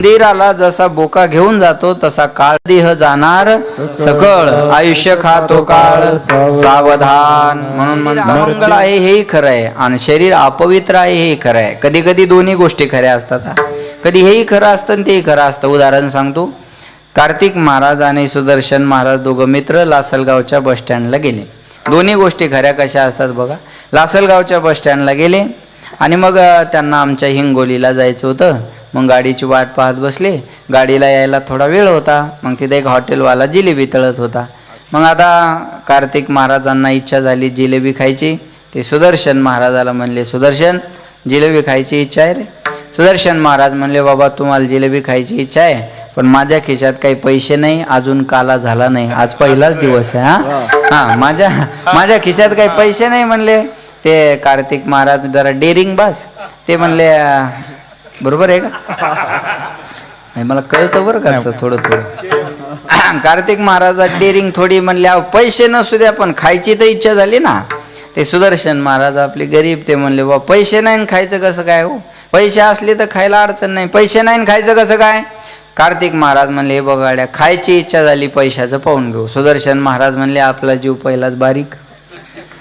मंदिराला जसा बोका घेऊन जातो तसा काळ देह जाणार सकळ, आयुष्य खातो काळ सावधान. म्हणून म्हणतात मंगळ आहे हेही खरं आहे आणि शरीर अपवित्र आहे हेही खरं आहे. कधी कधी दोन्ही गोष्टी खऱ्या असतात. कधी हेही खरं असतं आणि तेही खरं असतं. उदाहरण सांगतो. कार्तिक महाराज आणि सुदर्शन महाराज दोघं मित्र लासलगावच्या बस स्टँडला गेले. दोन्ही गोष्टी खऱ्या कशा असतात बघा. लासलगावच्या बस स्टँडला गेले आणि मग त्यांना आमच्या हिंगोलीला जायचं होतं. मग गाडीची वाट पाहत बसले. गाडीला यायला थोडा वेळ होता. मग तिथे एक हॉटेलवाला जिलेबी तळत होता. मग आता कार्तिक महाराजांना इच्छा झाली जिलेबी खायची. ते सुदर्शन महाराजाला म्हणले, सुदर्शन जिलेबी खायची इच्छा आहे रे. सुदर्शन महाराज म्हणले, बाबा तुम्हाला जिलेबी खायची इच्छा आहे पण माझ्या खिशात काही पैसे नाही, अजून काला झाला नाही, आज पहिलाच दिवस आहे. हा माझ्या खिशात काही पैसे नाही म्हणले. ते कार्तिक महाराज जरा डेरिंग बाज. ते म्हणले बरोबर आहे का, मला कळतं बरं का असं थोडं थोडं. कार्तिक महाराज डेरिंग थोडी म्हणले, पैसे नसू द्या पण खायची तर इच्छा झाली ना. ते सुदर्शन महाराज आपले गरीब, ते म्हणले बा पैसे नाही खायचं कसं काय हो, पैसे असले तर खायला अडचण नाही, पैसे नाही खायचं कसं काय. कार्तिक महाराज म्हणले, हे बघाड्या खायची इच्छा झाली पैशाचं पाहून घेऊ. सुदर्शन महाराज म्हणले, आपला जीव पहिलाच बारीक,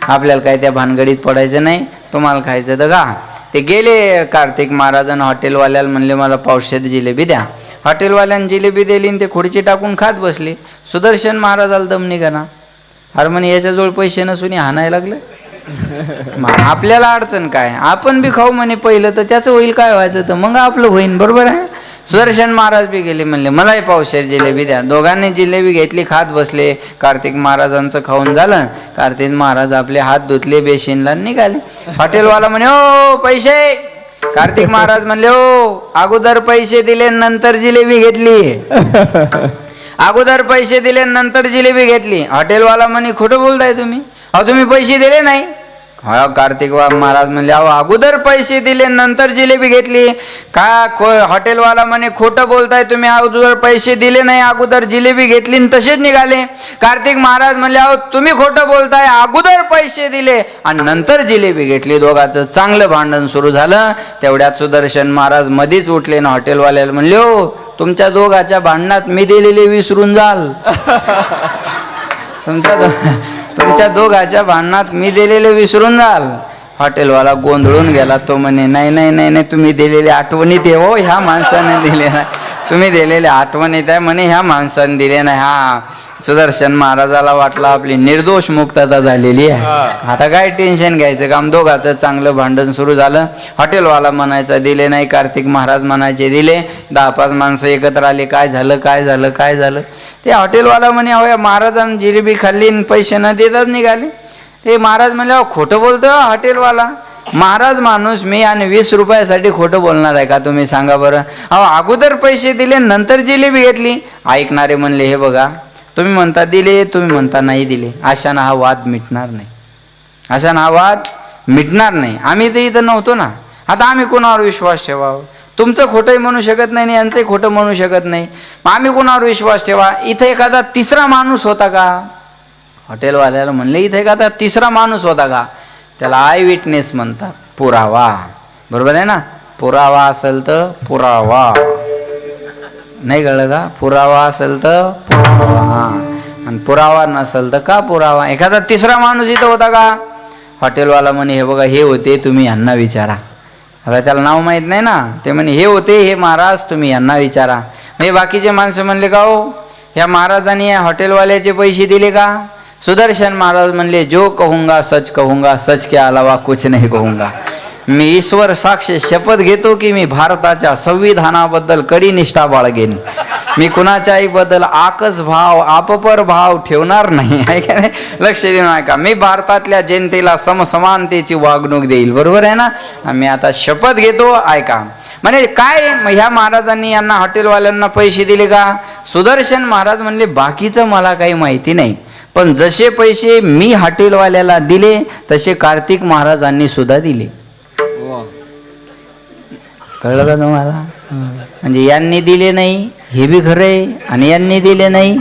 आपल्याला काय त्या भानगडीत पडायचं नाही, तुम्हाला खायचं तर का. ते गेले कार्तिक महाराजांना हॉटेलवाल्याला म्हणले, मला पावशेर जिलेबी द्या. हॉटेलवाल्यानं जिलेबी दिली आणि ते खुर्ची टाकून खात बसले. सुदर्शन महाराजाला दम निघाना. अरे म्हणे याच्याजवळ पैसे नसून हाणायला लागले. आपल्याला अडचण काय, आपण बी खाऊ म्हणे पहिलं तर त्याचं होईल काय व्हायचं तर मग आपलं होईन, बरोबर आहे. सुदर्शन महाराज बी गेले, म्हणले मलाही पावशेर जिलेबी द्या. दोघांनी जिलेबी घेतली, खात बसले. कार्तिक महाराजांचं खाऊन झालं. कार्तिक महाराज आपले हात धुतले, बेसिनला निघाले. हॉटेलवाला म्हणे, ओ पैसे. कार्तिक महाराज म्हणले, ओ अगोदर पैसे दिले नंतर जिलेबी घेतली. अगोदर पैसे दिले नंतर जिलेबी घेतली. हॉटेलवाला म्हणे, खोटं बोलताय तुम्ही, अहो तुम्ही पैसे दिले नाही. हा कार्तिक महाराज म्हणले, अहो अगोदर पैसे दिले नंतर जिलेबी घेतली का. हॉटेलवाला म्हणे, खोटं बोलताय तुम्ही, अगोदर पैसे दिले नाही, अगोदर जिलेबी घेतली आणि तसेच निघाले. कार्तिक महाराज म्हणले, अहो तुम्ही खोटं बोलताय, अगोदर पैसे दिले आणि नंतर जिलेबी घेतली. दोघांचं चांगलं भांडण सुरू झालं. तेवढ्यात सुदर्शन महाराज मध्येच उठले ना हॉटेलवाल्याला म्हणले, हो तुमच्या दोघाच्या भांडणात मी दिलेले विसरून जाल. तुमच्या दोघाच्या भांडणात मी दिलेले विसरून जाल. हॉटेलवाला गोंधळून गेला. तो म्हणे, नाही नाही नाही नाही, तुम्ही दिलेल्या आठवणीत आहे हो, ह्या माणसाने दिले नाही, तुम्ही दिलेल्या आठवणीत आहे म्हणे, ह्या माणसाने दिले नाही. हा सुदर्शन महाराजाला वाटलं आपली निर्दोष मुक्तता झालेली आहे, आता काय टेन्शन घ्यायचं काम. दोघाचं चांगलं भांडण सुरू झालं. हॉटेलवाला म्हणायचा दिले नाही, कार्तिक महाराज म्हणायचे दिले. 10-5 माणसं एकत्र आले, काय झालं काय झालं काय झालं. ते हॉटेलवाला म्हणे, अहो या महाराजांनी जिलेबी खाल्ली आणि पैसे न देताच निघाले. ते महाराज म्हणले, अहो खोटं बोलतो हॉटेलवाला. महाराज माणूस मी आणि 20 रुपयासाठी खोटं बोलणार आहे का, तुम्ही सांगा बरं. अहो अगोदर पैसे दिले नंतर जिलेबी घेतली. ऐकणारे म्हणले, हे बघा तुम्ही म्हणता दिले, तुम्ही म्हणता नाही दिले, अशानं हा वाद मिटणार नाही, अशानं हा वाद मिटणार नाही. आम्ही तर इथं नव्हतो ना, आता आम्ही कोणावर विश्वास ठेवावं. तुमचं खोटंही म्हणू शकत नाही, यांचंही खोटं म्हणू शकत नाही. मग आम्ही कोणावर विश्वास ठेवा. इथं एखादा तिसरा माणूस होता का. हॉटेलवाल्याला म्हणले, इथं एखादा तिसरा माणूस होता का. त्याला आय विटनेस म्हणतात, पुरावा. बरोबर आहे ना, पुरावा असेल तर पुरावा, नाही कळलं का. पुरावा असेल तर पुरावा आणि पुरावा नसेल तर का पुरावा. एखादा तिसरा माणूस इथं होता का. हॉटेलवाला म्हणे, हे बघा हे होते, तुम्ही यांना विचारा. आता त्याला नाव माहीत नाही ना. ते म्हणे, हे होते हे महाराज, तुम्ही यांना विचारा. म्हणजे बाकीचे माणसं म्हणले, का हो ह्या महाराजांनी या हॉटेलवाल्याचे पैसे दिले का. सुदर्शन महाराज म्हणले, जो कहूंगा सच कहूंगा, सच के अलावा कुछ नहीं कहूंगा. मी ईश्वर साक्ष शपथ घेतो की मी भारताच्या संविधानाबद्दल कडी निष्ठा बाळगेन. मी कुणाच्याही बद्दल आकस भाव आपपर भाव ठेवणार नाही. ऐका नाही, लक्ष देऊ नका. मी भारतातल्या जनतेला समसमानतेची वागणूक देईल. बरोबर आहे ना. मी आता शपथ घेतो. ऐका म्हणजे काय, ह्या महाराजांनी यांना हॉटेलवाल्यांना पैसे दिले का. सुदर्शन महाराज म्हणले, बाकीचं मला काही माहिती नाही, पण जसे पैसे मी हॉटेलवाल्याला दिले तसे कार्तिक महाराजांनी सुद्धा दिले. कळलं का तुम्हाला. म्हणजे यांनी दिले नाही हे बी खरंय आणि यांनी दिले नाही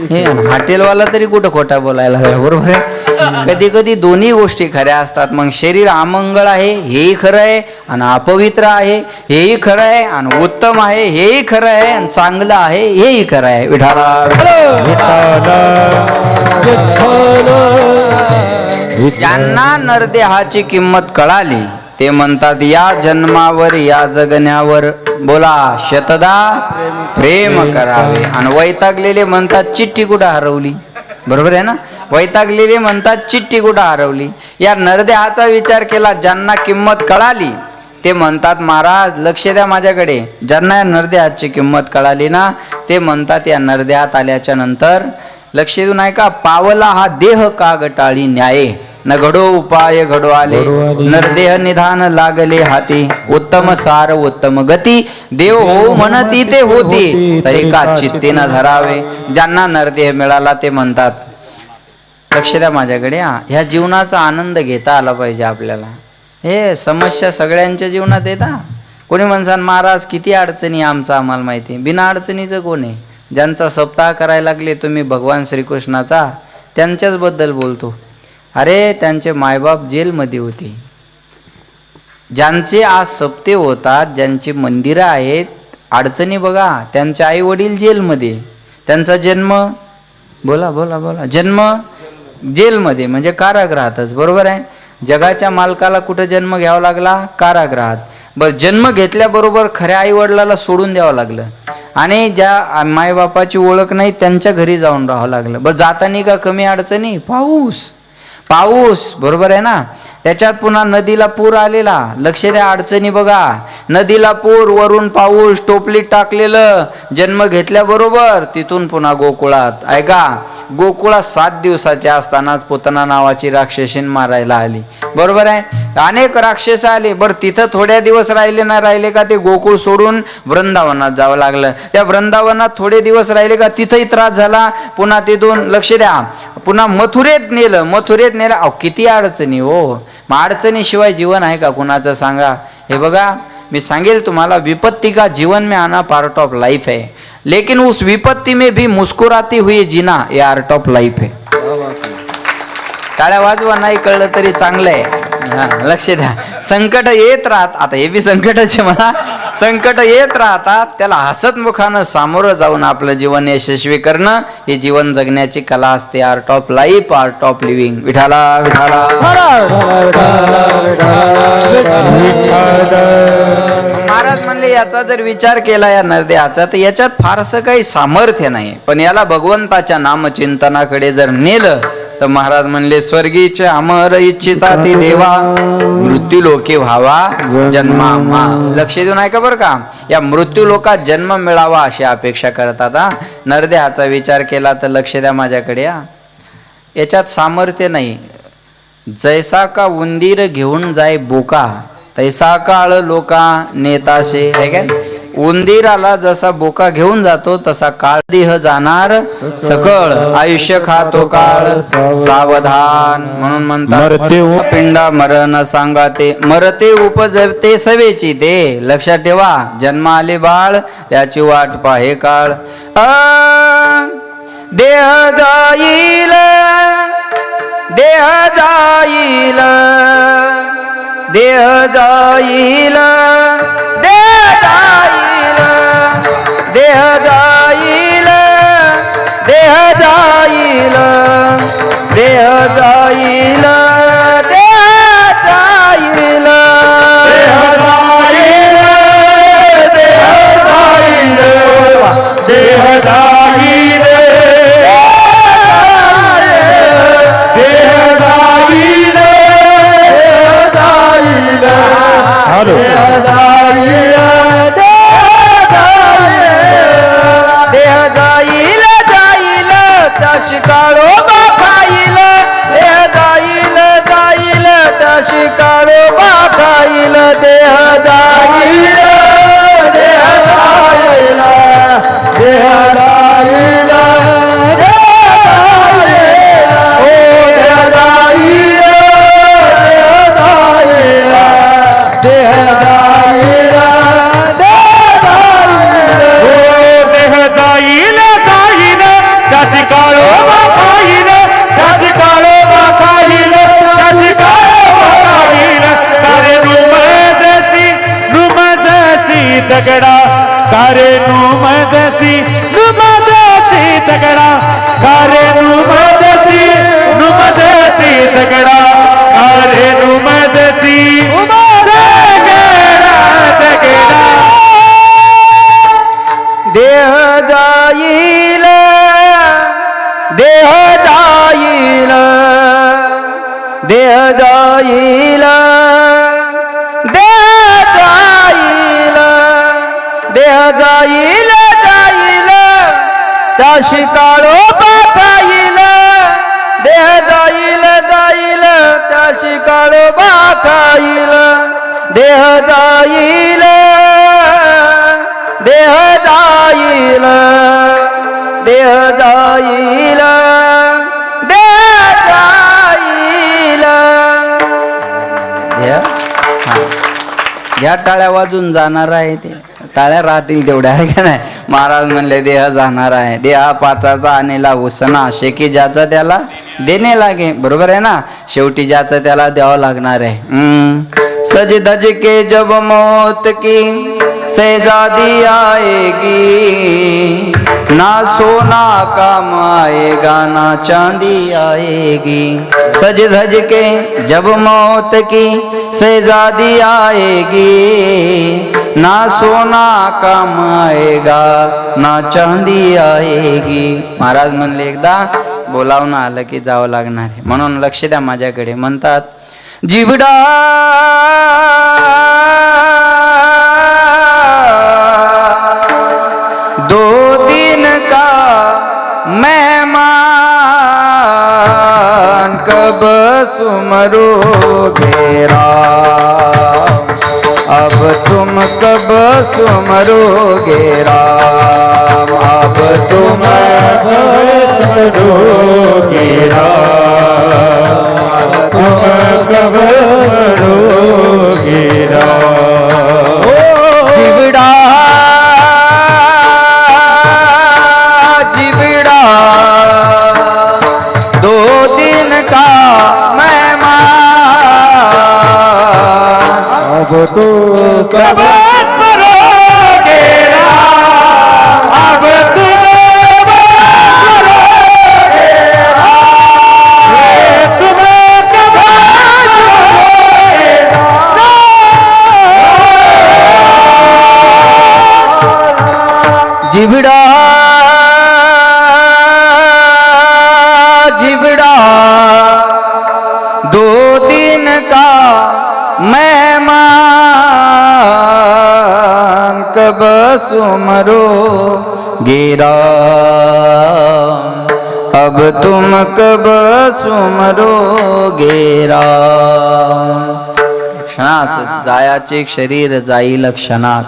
हे. हॉटेलवाला तरी कुठं खोटा बोलायला लागला. बरोबर आहे. कधी कधी दोन्ही गोष्टी खऱ्या असतात. मग शरीर अमंगळ आहे हेही खरं आहे, आणि अपवित्र आहे हेही खरं आहे, आणि उत्तम आहे हेही खरं आहे, आणि चांगलं आहे हेही खरं आहे. विठाला ज्यांना नरदेहाची किंमत कळाली ते म्हणतात या जन्मावर या जगण्यावर बोला शतदा प्रेम करावे. आणि वैतागलेले म्हणतात चिठ्ठी कुठं हरवली. बरोबर आहे ना. वैतागलेले म्हणतात चिठ्ठी कुठं हरवली. या नरदेहाचा विचार केला ज्यांना किंमत कळाली ते म्हणतात महाराज लक्ष द्या माझ्याकडे. ज्यांना या नरदेहाची किंमत कळाली ना ते म्हणतात या नरदेहात आल्याच्या नंतर लक्ष देऊन ऐका, पावला हा देह का गटाळी न्याये, न घडो उपाय घडो आले, नरदेह निधान लागले हाती, उत्तम सार उत्तम गती, देव हो म्हणती ते होती, तरी का चित्ते न धरावे. ज्यांना नरदेह मिळाला ते म्हणतात लक्ष द्या माझ्याकडे, ह्या जीवनाचा आनंद घेता आला पाहिजे आपल्याला. हे समस्या सगळ्यांच्या जीवनात येतात. कोणी म्हणसान महाराज किती अडचणी आमचं आम्हाला माहिती. बिना अडचणीचं कोण आहे. ज्यांचा सप्ताह करायला लागले तुम्ही भगवान श्रीकृष्णाचा त्यांच्याच बद्दल बोलतो. अरे त्यांचे मायबाप जेलमध्ये होते. ज्यांचे आज सप्ते होतात, ज्यांची मंदिरं आहेत, अडचणी बघा. त्यांचे आई वडील जेलमध्ये, त्यांचा जन्म बोला बोला बोला जन्म जेलमध्ये म्हणजे कारागृहातच. बरोबर आहे. जगाच्या मालकाला कुठं जन्म घ्यावा लागला, कारागृहात. बरं जन्म घेतल्याबरोबर खऱ्या आई वडिलाला सोडून द्यावं लागलं, आणि ज्या मायबापाची ओळख नाही त्यांच्या घरी जाऊन राहावं लागलं. बरं जातानी का कमी अडचणी, पाऊस पाऊस. बरोबर आहे ना. त्याच्यात पुन्हा नदीला पूर आलेला. लक्ष द्या अडचणी बघा. नदीला पूर, वरून पाऊस, टोपलीत टाकलेलं. जन्म घेतल्याबरोबर तिथून पुन्हा गोकुळात. ऐका गोकुळात 7 दिवसाचे असतानाच पुतना नावाची राक्षसीन मारायला आली. बरोबर आहे. अनेक राक्षस आले. बरं तिथं थोड्या दिवस राहिले ना राहिले का ते गोकुळ सोडून वृंदावनात जावं लागलं. त्या वृंदावनात थोडे दिवस राहिले का तिथंही त्रास झाला. पुन्हा तिथून लक्ष द्या पुन्हा मथुरेत नेलं. मथुरेत नेलं. अहो किती अडचणी हो. मग अडचणीशिवाय जीवन आहे का कुणाचं सांगा. हे बघा मी सांगेल तुम्हाला, विपत्ति का जीवन में आना पार्ट ऑफ लाइफ है, लेकिन उस विपत्ति में भी मुस्कुराती हुई जीना ये आर्ट ऑफ लाइफ है. टाळ्या वाजवा नाही कळलं तरी चांगलं आहे. लक्ष द्या. संकट येत राहत, आता हे बी संकटाचे म्हणा, संकट येत राहतात त्याला हसत मुखानं सामोरं जाऊन आपलं जीवन यशस्वी करणं हे जीवन जगण्याची कला असते. Art of life, art of living. विठाला विठाला. महाराज म्हणले याचा जर विचार केला या नरदेहाचा तर याच्यात फारसं काही सामर्थ्य नाही, पण याला भगवंताच्या नामचिंतनाकडे जर नेलं तर महाराज म्हणले स्वर्गीचे अमर इच्छिता ती देवा, मृत्यू लोके व्हावा जन्मा. लक्ष देऊन ऐका बरं का. या मृत्यू लोकात जन्म मिळावा अशी अपेक्षा करतात. नरदेहाचा विचार केला तर लक्ष द्या माझ्याकडे. याच्यात सामर्थ्य नाही. जैसा का उंदीर घेऊन जाय बोका, तैसा काळ लोका नेताशे. है काय. उंदीराला जसा बोका घेऊन जातो तसा काळ देह जाणार सकळ, आयुष्य खातो काळ सावधान. म्हणून म्हणतात पिंडा मरण सांगाते, मरते उपजते सवेची ते. लक्षात ठेवा जन्म आले बाळ त्याची वाट पाहे काळ. देह जाईल देह जाईल देह जाईल देह जाईल देह जाईल देह जाईल देह जाईल देह जाईल शिकाळोबा खाईल देह जाईल जाईल त्या शिकाळोबा खाईल देह जाईल देह जाईल देह जाईल देह जाईल देह जाईल देह जाईल जाईल त्या शिकाळोबा दगडा कारे नुमदती दगडा कारे नुमदती दगडा कारे नुमदती दगडा देह जाईल देह जाईल देह जाईल देह जाईल देह जाईल जाईल त्याशी काळोबा खाईल देह जाईल जाईल त्याशी काळोबा खाईल देह जाईल देह जाईल देह जाईल देह जाईल ह्या टाळ्या वाजून जाणार आहे ते टाळ्या राहतील तेवढ्या आहे का नाही. महाराज म्हणले देह जाणार आहे देहा पाचाचा आणेला उसना शेकी ज्याचा त्याला देणे लागे. बरोबर आहे ना. शेवटी ज्याचं त्याला द्यावं लागणार आहे. सज धज के जब मौत की शहजादी आएगी ना सोना काम आएगा ना चांदी आएगी. सज धज के जब मौत की शहजादी आएगी ना सोना काम आएगा ना चांदी आएगी. महाराज म्हणले एकदा बोलावणं आलं की जावं लागणार आहे. म्हणून लक्ष द्या माझ्याकडे. म्हणतात जीवडा दो दिन का मेहमान कब सुमरोगे राम अब तुम कब सुमरोगे राम अब तुम सुमरोगे राम तुम कब सुमरोगे राम. जीवड़ा जीवड़ा दो दिन का मेहमान अब तो कब सुमरोगे राम अब तुम सुमरोगे राम तुम कब सुमरोगे राम. जीवड़ा जीवड़ा दो दिन का मेहमान कब सुमरोगे राम अब तुम कब सुमरोगे राम. क्षणात जायाचे शरीर जाईल क्षणात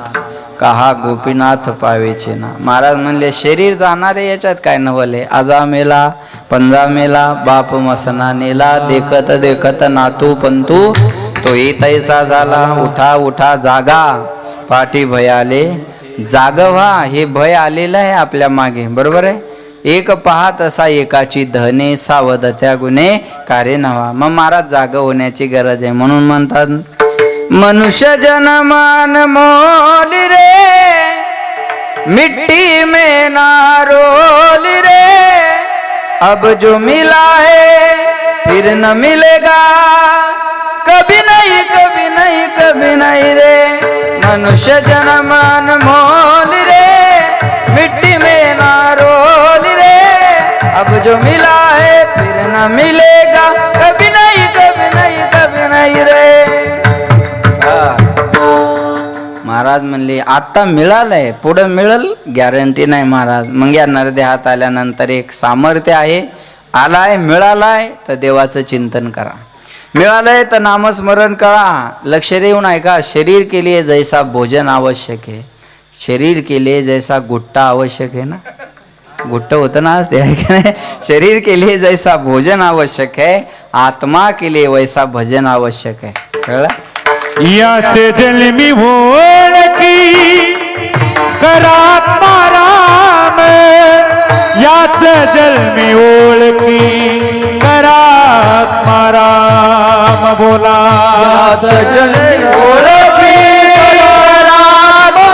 कहा गोपीनाथ पावेचे ना. महाराज म्हणले शरीर जाणारे याच्यात काय नवले. आजा मेला पंजा मेला बाप मसना नेला देखत देखत नातू पंतू तो तैसा झाला. उठा उठा जागा पाठी भय आले जाग व्हा. हे भय आलेलं आहे आपल्या मागे. बरोबर आहे. एक पाहत असा एकाची धने सावध त्या गुन्हे कार्य नव्हा. मग महाराज जाग होण्याची गरज आहे. म्हणून म्हणतात मनुष्य जनमान मोल रे मिट्टी में ना रोल रे अब जो मिला है फिर न मिलेगा कभी नहीं कभी नहीं कभी नहीं रे. मनुष्य जनमान मोल रे मिट्टी में ना रोल रे अब जो मिला है फिर न मिलेगा कभी नहीं कभी नहीं कभी नहीं रे. महाराज म्हणले आता मिळालंय पुढे मिळल गॅरंटी नाही महाराज. मग या नरदेहात आल्यानंतर एक सामर्थ्य आहे. आलाय मिळालाय तर देवाचं चिंतन करा. मिळालंय तर नामस्मरण करा. लक्ष देऊन ऐका. शरीर के लिए जैसा भोजन आवश्यक है शरीर के लिए जैसा गुट्टा आवश्यक है ना. गुट्ट होतं ना ते आहे का नाही. शरीर के लिए जैसा भोजन आवश्यक है आत्मा के लिए वैसा भजन आवश्यक है. कळलं. याचे जन्मी ओळखी करात्मा राम याच जन्मी ओळखी करात्मा राम बोला. याच जन्मी ओळखी करात्मा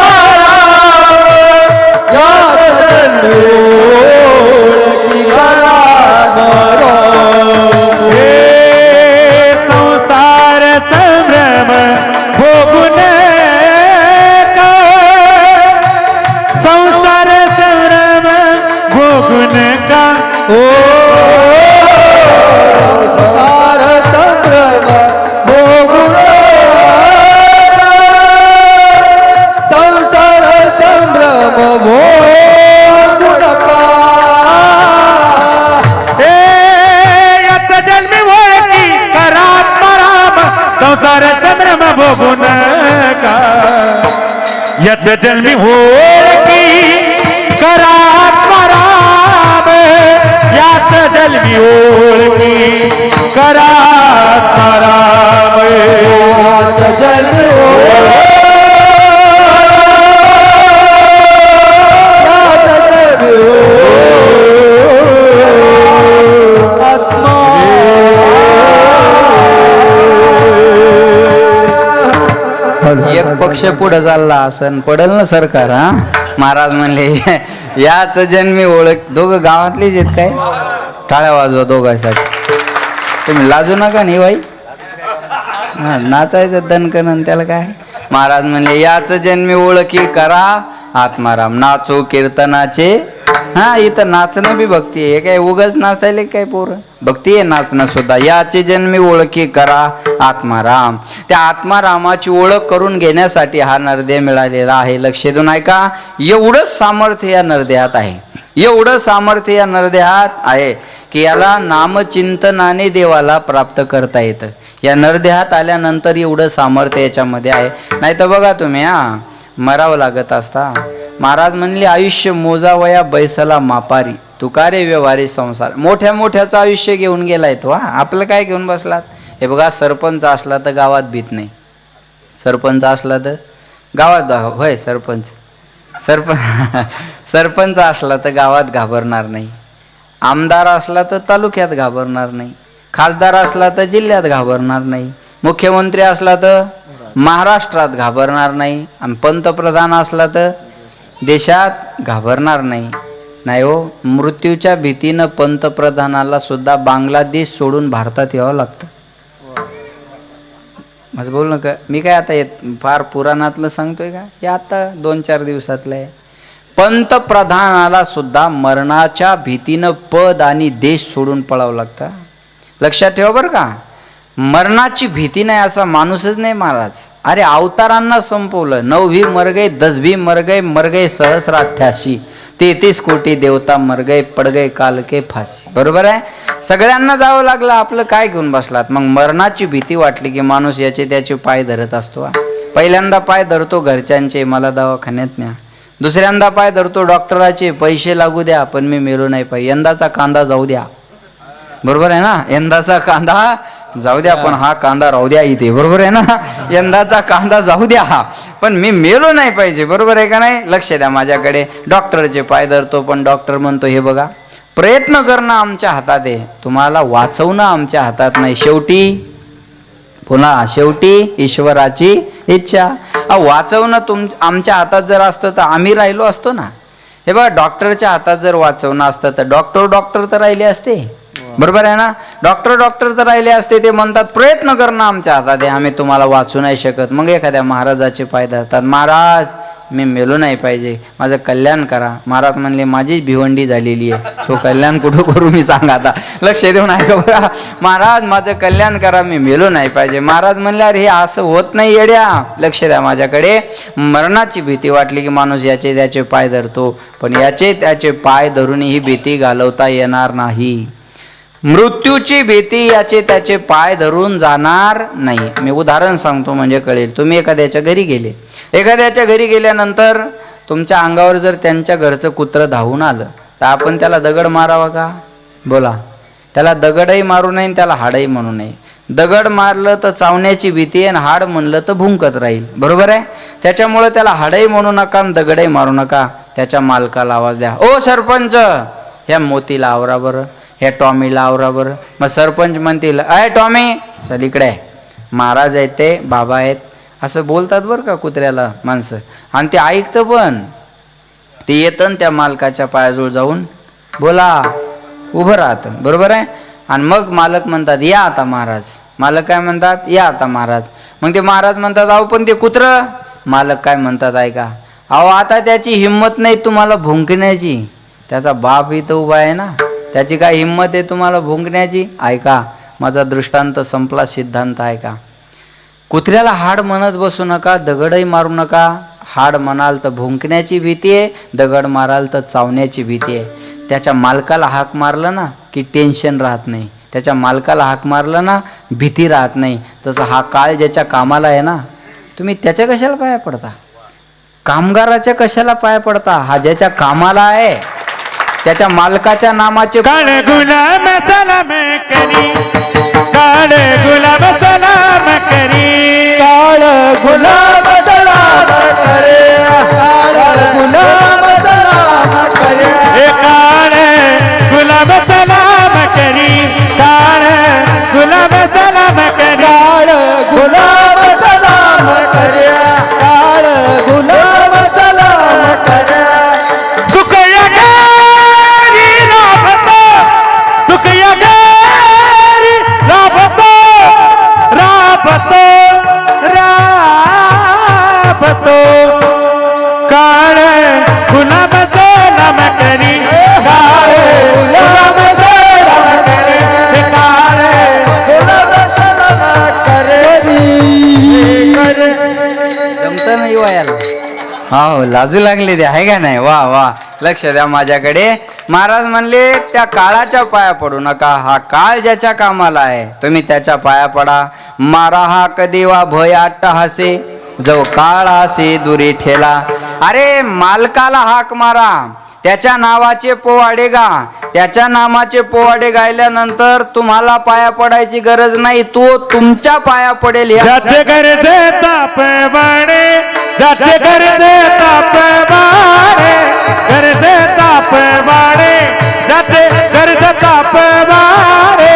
नका ओ संसार संभ्रम भोगू नका. संसार संभ्रम भोगू नका. ए याचा जन्मी ओळखी करा आत्माराम संसार संभ्रम भोगू नका याचा जन्मी ओळखी करा आत्माराम याचा जन्मी ओळखी करा आत्माराम याचा जन्म याचा जन्म आत्मा. एक पक्ष पुढे चालला असं पडल ना सरकार. हा महाराज म्हणले याच जन्मी ओळख. दोघं गावातलीच आहेत काय? टाळ्या वाजवा दोघांसाठी. तुम्ही लाजू नका नाही बाई. हा नाचायचं दणकन त्याला काय. महाराज म्हणले याच जन्मी ओळखी करा आत्माराम नाचो कीर्तनाचे. हा इथं नाचणं बी भक्ती आहे. काय उगाच नाचायले काय पोरं. भक्ती आहे नाचणं सुद्धा. याचे जन्मी ओळखी करा आत्माराम. त्या आत्मारामाची ओळख करून घेण्यासाठी हा नरदेह मिळालेला आहे. लक्ष देऊन ऐका. एवढंच सामर्थ्य या नरदेहात आहे. एवढं सामर्थ्य या नरदेहात आहे की याला नामचिंतनाने देवाला प्राप्त करता येतं. या नरदेहात आल्यानंतर एवढं सामर्थ्य याच्यामध्ये आहे. नाही तर बघा तुम्ही हा मरावं लागत असता. महाराज म्हणले आयुष्य मोजावया बैसला मापारी तुकारे व्यवहारी संसार. मोठ्या मोठ्याचं आयुष्य घेऊन गेलाय तो. हा आपलं काय घेऊन बसलात. हे बघा सरपंच असला तर गावात भीत नाही. सरपंच असला तर गावात होय सरपंच सरपंच असला तर गावात घाबरणार नाही. आमदार असला तर तालुक्यात घाबरणार नाही. खासदार असला तर जिल्ह्यात घाबरणार नाही. मुख्यमंत्री असला तर महाराष्ट्रात घाबरणार नाही. आणि पंतप्रधान असला तर देशात घाबरणार नाही. नाही हो, मृत्यूच्या भीतीनं पंतप्रधानाला सुद्धा बांगलादेश सोडून भारतात यावं लागतं. माझं बोल नका. मी काय आता फार पुराणातलं सांगतोय का. हे आता 2-4 दिवसातलं आहे. पंतप्रधानाला सुद्धा मरणाच्या भीतीनं पद आणि देश सोडून पळावं लागतं. लक्षात ठेवा बरं का. मरणाची भीती नाही असा माणूसच नाही महाराज. अरे अवतारांना संपवलं. 9 भी मर गए, 10 भी मर गए सहस्र 88, 33 कोटी देवता मर गए, पड गए काल के फाशी. बरोबर आहे. सगळ्यांना जावं लागलं. आपलं काय घेऊन बसलात. मग मरणाची भीती वाटली की माणूस याचे त्याचे पाय धरत असतो. पहिल्यांदा पाय धरतो घरच्यांचे, मला दवाखान्यात न्या. दुसऱ्यांदा पाय धरतो डॉक्टराचे, पैसे लागू द्या पण मी मेलो नाही पाहिजे. यंदाचा कांदा जाऊ द्या. बरोबर आहे ना. यंदाचा कांदा जाऊ द्या पण हा कांदा राहू द्या इथे. बरोबर आहे ना. यंदाचा कांदा जाऊ द्या पण मी मेलो नाही पाहिजे. बरोबर आहे का नाही. लक्ष द्या माझ्याकडे. डॉक्टरचे पाय धरतो पण डॉक्टर म्हणतो हे बघा प्रयत्न करणं आमच्या हातात आहे, तुम्हाला वाचवणं आमच्या हातात नाही. शेवटी ईश्वराची इच्छा. वाचवणं आमच्या हातात जर असतं तर आम्ही राहिलो असतो ना. हे बघा डॉक्टरच्या हातात जर वाचवणं असतं तर डॉक्टर तर राहिले असते. बरोबर आहे ना. डॉक्टर तर राहिले असते. ते म्हणतात प्रयत्न करणं आमच्या हातात आहे, आम्ही तुम्हाला वाचू नाही शकत. मग एखाद्या महाराजाचे पाय धरतात. महाराज मी मेलो नाही पाहिजे, माझं कल्याण करा. महाराज म्हणले माझीच भिवंडी झालेली आहे, तो कल्याण कुठं करू मी सांगा आता. लक्ष देऊन ऐका बघा. महाराज माझं कल्याण करा, मी मेलो नाही पाहिजे. महाराज म्हणले अरे हे असं होत नाही येड्या. लक्ष द्या माझ्याकडे. मरणाची भीती वाटली की माणूस याचे त्याचे पाय धरतो, पण याचे त्याचे पाय धरून ही भीती घालवता येणार नाही. मृत्यूची भीती याचे त्याचे पाय धरून जाणार नाही. मी उदाहरण सांगतो म्हणजे कळेल. तुम्ही एखाद्याच्या घरी गेले, एखाद्याच्या घरी गेल्यानंतर तुमच्या अंगावर जर त्यांच्या घरचं कुत्रं धावून आलं तर आपण त्याला दगड मारावा का. बोला. त्याला दगडही मारू नये, त्याला हाडही म्हणू नये. दगड मारलं तर चावण्याची भीती आहे आणि हाड म्हणलं तर भुंकत राहील. बरोबर आहे. त्याच्यामुळे त्याला हाडही म्हणू नका आणि दगडही मारू नका. त्याच्या मालकाला आवाज द्या, ओ सरपंच ह्या मोतीला आवरा बरं, ह्या टॉमीला आवरा बरं. मग सरपंच म्हणतील अय टॉमी चल इकडे. महाराज आहेत ते, बाबा आहेत असं बोलतात बरं का कुत्र्याला माणसं. आणि ते ऐकतं पण. ते येतं त्या मालकाच्या पायाजवळ जाऊन बोला उभं राहतं. बरोबर आहे. आणि मग मालक म्हणतात या आता महाराज. मालक काय म्हणतात या आता महाराज. मग ते महाराज म्हणतात अहो पण ते कुत्रं. मालक काय म्हणतात ऐका, अहो आता त्याची हिंमत नाही तुम्हाला भुंकण्याची. त्याचा बाप इथं उभा आहे ना, त्याची काय हिंमत आहे तुम्हाला भुंकण्याची? ऐका, माझा दृष्टांत संपला, सिद्धांत ऐका. कुत्र्याला हाड म्हणत बसू नका, दगडही मारू नका. हाड म्हणाल तर भुंकण्याची भीती आहे, दगड माराल तर चावण्याची भीती आहे. त्याच्या मालकाला हाक मारलं ना की टेन्शन राहत नाही, त्याच्या मालकाला हाक मारलं ना भीती राहत नाही. तसं हा काळ ज्याच्या कामाला आहे ना, तुम्ही त्याच्या कशाला पाया पडता? कामगाराच्या कशाला पाया पडता? हा ज्याच्या कामाला आहे, त्याच्या मालकाच्या नामाचे काळे गुलाम सलाम करी, काळे गुलाम सलाम करी, काळ गुलाम सलाम करे, काळ गुलाम सलाम करे, हे काळे गुलाम सलाम करी, काळे गुलाम सलाम करी. काळ गुलाम सलाम करे, काळ गुलाम सलाम करे. दुःख यगारी राबतो, दुःख यगारी राबतो, राबतो, राबतो. काळे गुलाम सलाम करी, काळे गुलाम सलाम करी, हे काळे गुलाम सलाम करे. जमतं नाही वयाला. हो, लाजू लागले ते आहे का नाही? वा वा, लक्ष द्या माझ्याकडे. महाराज म्हणले त्या काळाच्या पाया पडू नका, हा काळ ज्याच्या कामाला आहे तुम्ही त्याच्या पाया पडा. मारा हा कधी वा भय अट्टहासे, जो काळ असे दुरी ठेला. अरे मालकाला हाक मारा, त्याच्या नावाचे पोवाडे गा. त्याच्या नामाचे पोवाडे गायल्यानंतर तुम्हाला पाया पडायची गरज नाही, तो तुमच्या पाया पडेल. ज्याचे गरजे ताप बाणे, ज्याचे गरजे ताप बाणे, गरजे ताप बाणे, ज्याचे गरज ताप बाणे.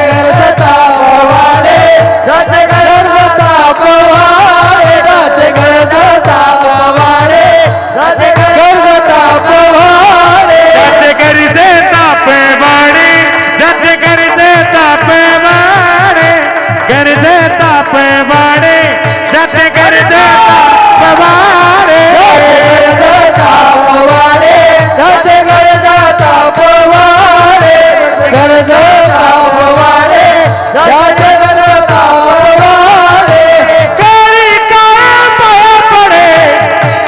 गरज तापवाले, ज्याचे गरज तापवाले, ज्याचे गरज तापवाले, ज्याचे गरज तापवाले. ज्याचे गरजे ताप बाणे, ज्याचे गरजे ताप बाणे, गरजे ताप बाणे, ज्याचे गरजे ताप बाणे. गरज तापवाले, ज्याचे गरज तापवाले, गरज तापवाले, ज्याचे गरज तापवाले. कडी काळ पाया पडे,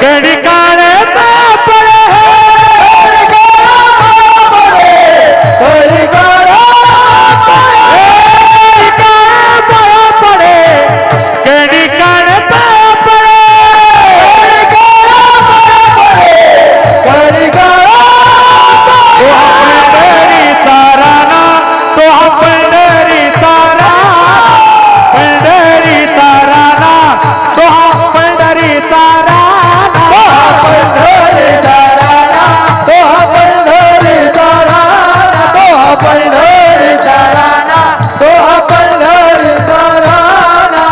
कडी काळ पाया पडे, कळी काळा पाया, कडी काळ पाया पडे, कडी काळ पाया पडे. कळी काळा तो हा पंढरीचा राणा, तो हा पंढरीचा राणा, पंढरीचा राणा, तो हा पंढरीचा राणा. पंढरीचा राणा, तो हा पंढरीचा राणा, तो हा पंढरीचा राणा, तो हा पंढरीचा राणा.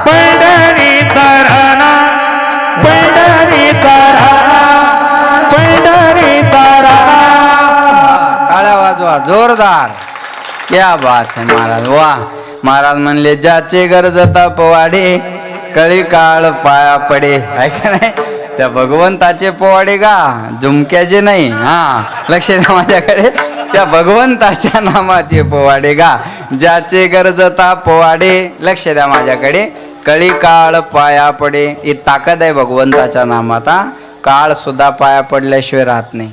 पंढरीचा राणा, पंढरीचा राणा, पंढरीचा राणा. टाळ्या वाजवा जोरदार. क्या बात है महाराज, वा. महाराज म्हणले ज्याचे गरज पोवाडे, कळी काळ पाया पडे. ऐका नाही, त्या भगवंताचे पोवाडे गा, झुमक्याचे नाही. हा, लक्ष द्या माझ्याकडे. त्या भगवंताच्या नामाचे पोवाडे गा, ज्याचे गरजता पोवाडे. लक्ष द्या माझ्याकडे. कळी काळ पाया पडे, ही ताकद आहे भगवंताच्या नामात. काळ सुद्धा पाया पडल्याशिवाय राहत नाही.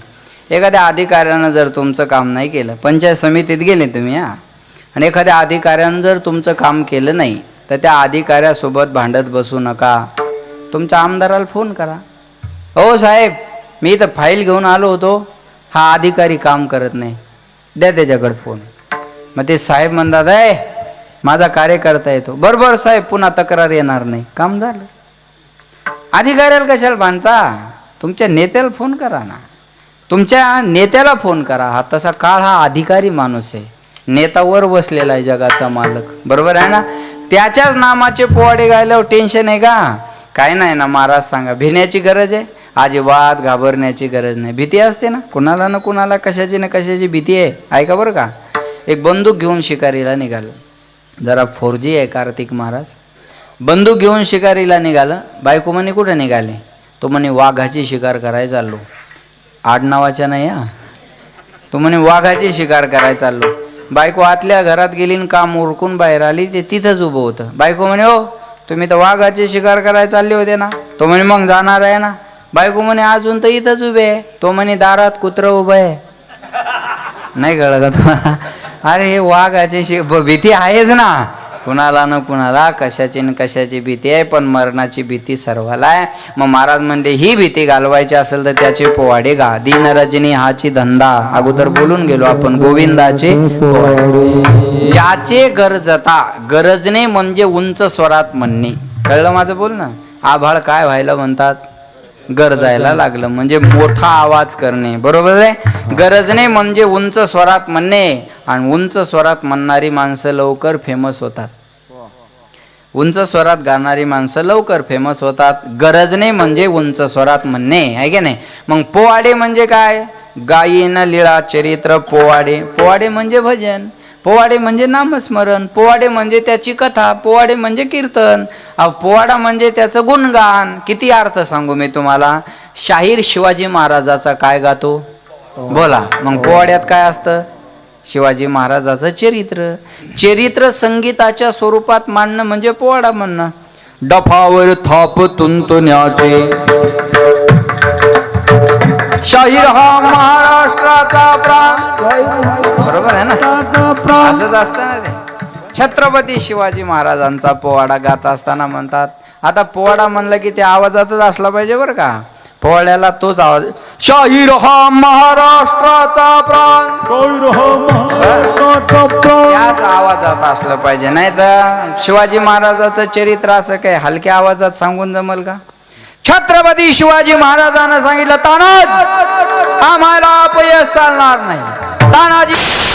एखाद्या अधिकाऱ्यानं जर तुमचं काम नाही केलं, पंचायत समितीत गेले तुम्ही आणि एखाद्या अधिकाऱ्यानं जर तुमचं काम केलं नाही, तर त्या अधिकाऱ्यासोबत भांडत बसू नका. तुमच्या आमदाराला फोन करा, हो साहेब मी इथं फाईल घेऊन आलो होतो, हा अधिकारी काम करत नाही, द्या त्याच्याकडे फोन. मग ते साहेब म्हणतात, आहे माझा कार्यकर्ता येतो, बरोबर साहेब पुन्हा तक्रार येणार नाही, काम झालं. अधिकाऱ्याला कशाला भांडता? तुमच्या नेत्याला फोन करा ना, तुमच्या नेत्याला फोन करा. हा तसा काळ हा अधिकारी माणूस आहे, नेता वर बसलेला आहे, जगाचा मालक, बरोबर आहे ना. त्याच्याच नामाचे पोवाडे गायल्यावर टेन्शन आहे का? काय नाही ना महाराज. सांगा, भिण्याची गरज आहे? अजिबात घाबरण्याची गरज नाही. भीती असते ना कुणाला ना कुणाला, कशाची ना कशाची भीती आहे. ऐका बरं का, एक बंदूक घेऊन शिकारीला निघालं, जरा 4G आहे कार्तिक महाराज. बंदूक घेऊन शिकारीला निघालं. बायको म्हणे कुठे निघाले? तो म्हणे वाघाची शिकार करायला चाललो. आडनावाच्या नाही हा. तो म्हणे वाघाची शिकार करायला चाललो. बायको आतल्या घरात गेली आणि काम उरकून बाहेर आली, ते तिथंच उभं होतं. बायको म्हणे हो तुम्ही तर वाघाची शिकार करायला चालले होते ना. तो म्हणे मग जाणार आहे ना. बायको म्हणे अजून तर इथंच उभे आहे. तो म्हणे दारात कुत्रं उभं आहे. नाही कळलं का तुम्हाला? अरे हे वाघाची भीती आहेच ना, कुणाला न कुणाला कशाची न कशाची भीती आहे, पण मरणाची भीती सर्वाला आहे. मग महाराज म्हणले ही भीती घालवायची असेल तर त्याचे पोवाडे गा. दिन रजनी हाची धंदा, अगोदर बोलून गेलो आपण. गोविंदाचे पोवाडे. ज्याचे गरजता, गरजणे म्हणजे उंच स्वरात म्हणणे. कळलं माझं बोल ना. आभाळ काय व्हायला म्हणतात? गरजायला लागलं म्हणजे मोठा आवाज करणे, बरोबर आहे. गरजणे म्हणजे उंच स्वरात म्हणणे, आणि उंच स्वरात म्हणणारी माणसं लवकर फेमस होतात. उंच स्वरात गाणारी माणसं लवकर फेमस होतात. गरजणे म्हणजे उंच स्वरात म्हणणे, आहे की नाही. मग पोवाडे म्हणजे काय? गायीन लीळा चरित्र पोवाडे. पोवाडे म्हणजे भजन, पोवाडे म्हणजे नामस्मरण, पोवाडे म्हणजे त्याची कथा, पोवाडे म्हणजे कीर्तन. पोवाडा म्हणजे त्याचं गुणगान. किती अर्थ सांगू मी तुम्हाला. शाहीर शिवाजी महाराजाचा काय गातो बोला. मग पोवाड्यात काय असतं? शिवाजी महाराजाचं चरित्र. चरित्र संगीताच्या स्वरूपात मांडणं म्हणजे पोवाडा म्हणणं. डफावर थाप तुंतुण्याचे शाहीर हा महाराष्ट्राचा प्राण. बरोबर आहे ना, असंच असतं ना ते. छत्रपती शिवाजी महाराजांचा पोवाडा गात असताना म्हणतात. आता पोवाडा म्हणलं की ते आवाजातच असला पाहिजे बरं का. पोवाड्याला तोच आवाज, शाहीर हा महाराष्ट्राचा प्राण, त्याच आवाजात असलं पाहिजे. नाही तर शिवाजी महाराजाचं चरित्र असं काय हलक्या आवाजात सांगून जमल का? छत्रपती शिवाजी महाराजांना सांगितलं तानाज आम्हाला अपयश चालणार नाही. तानाजी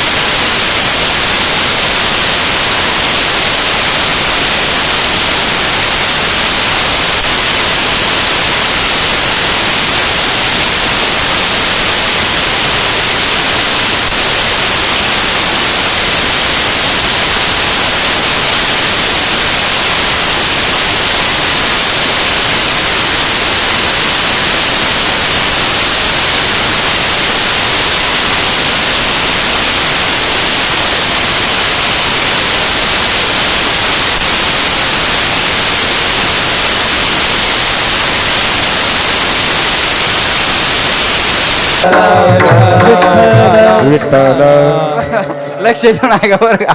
लक्ष देऊ नका बरं का.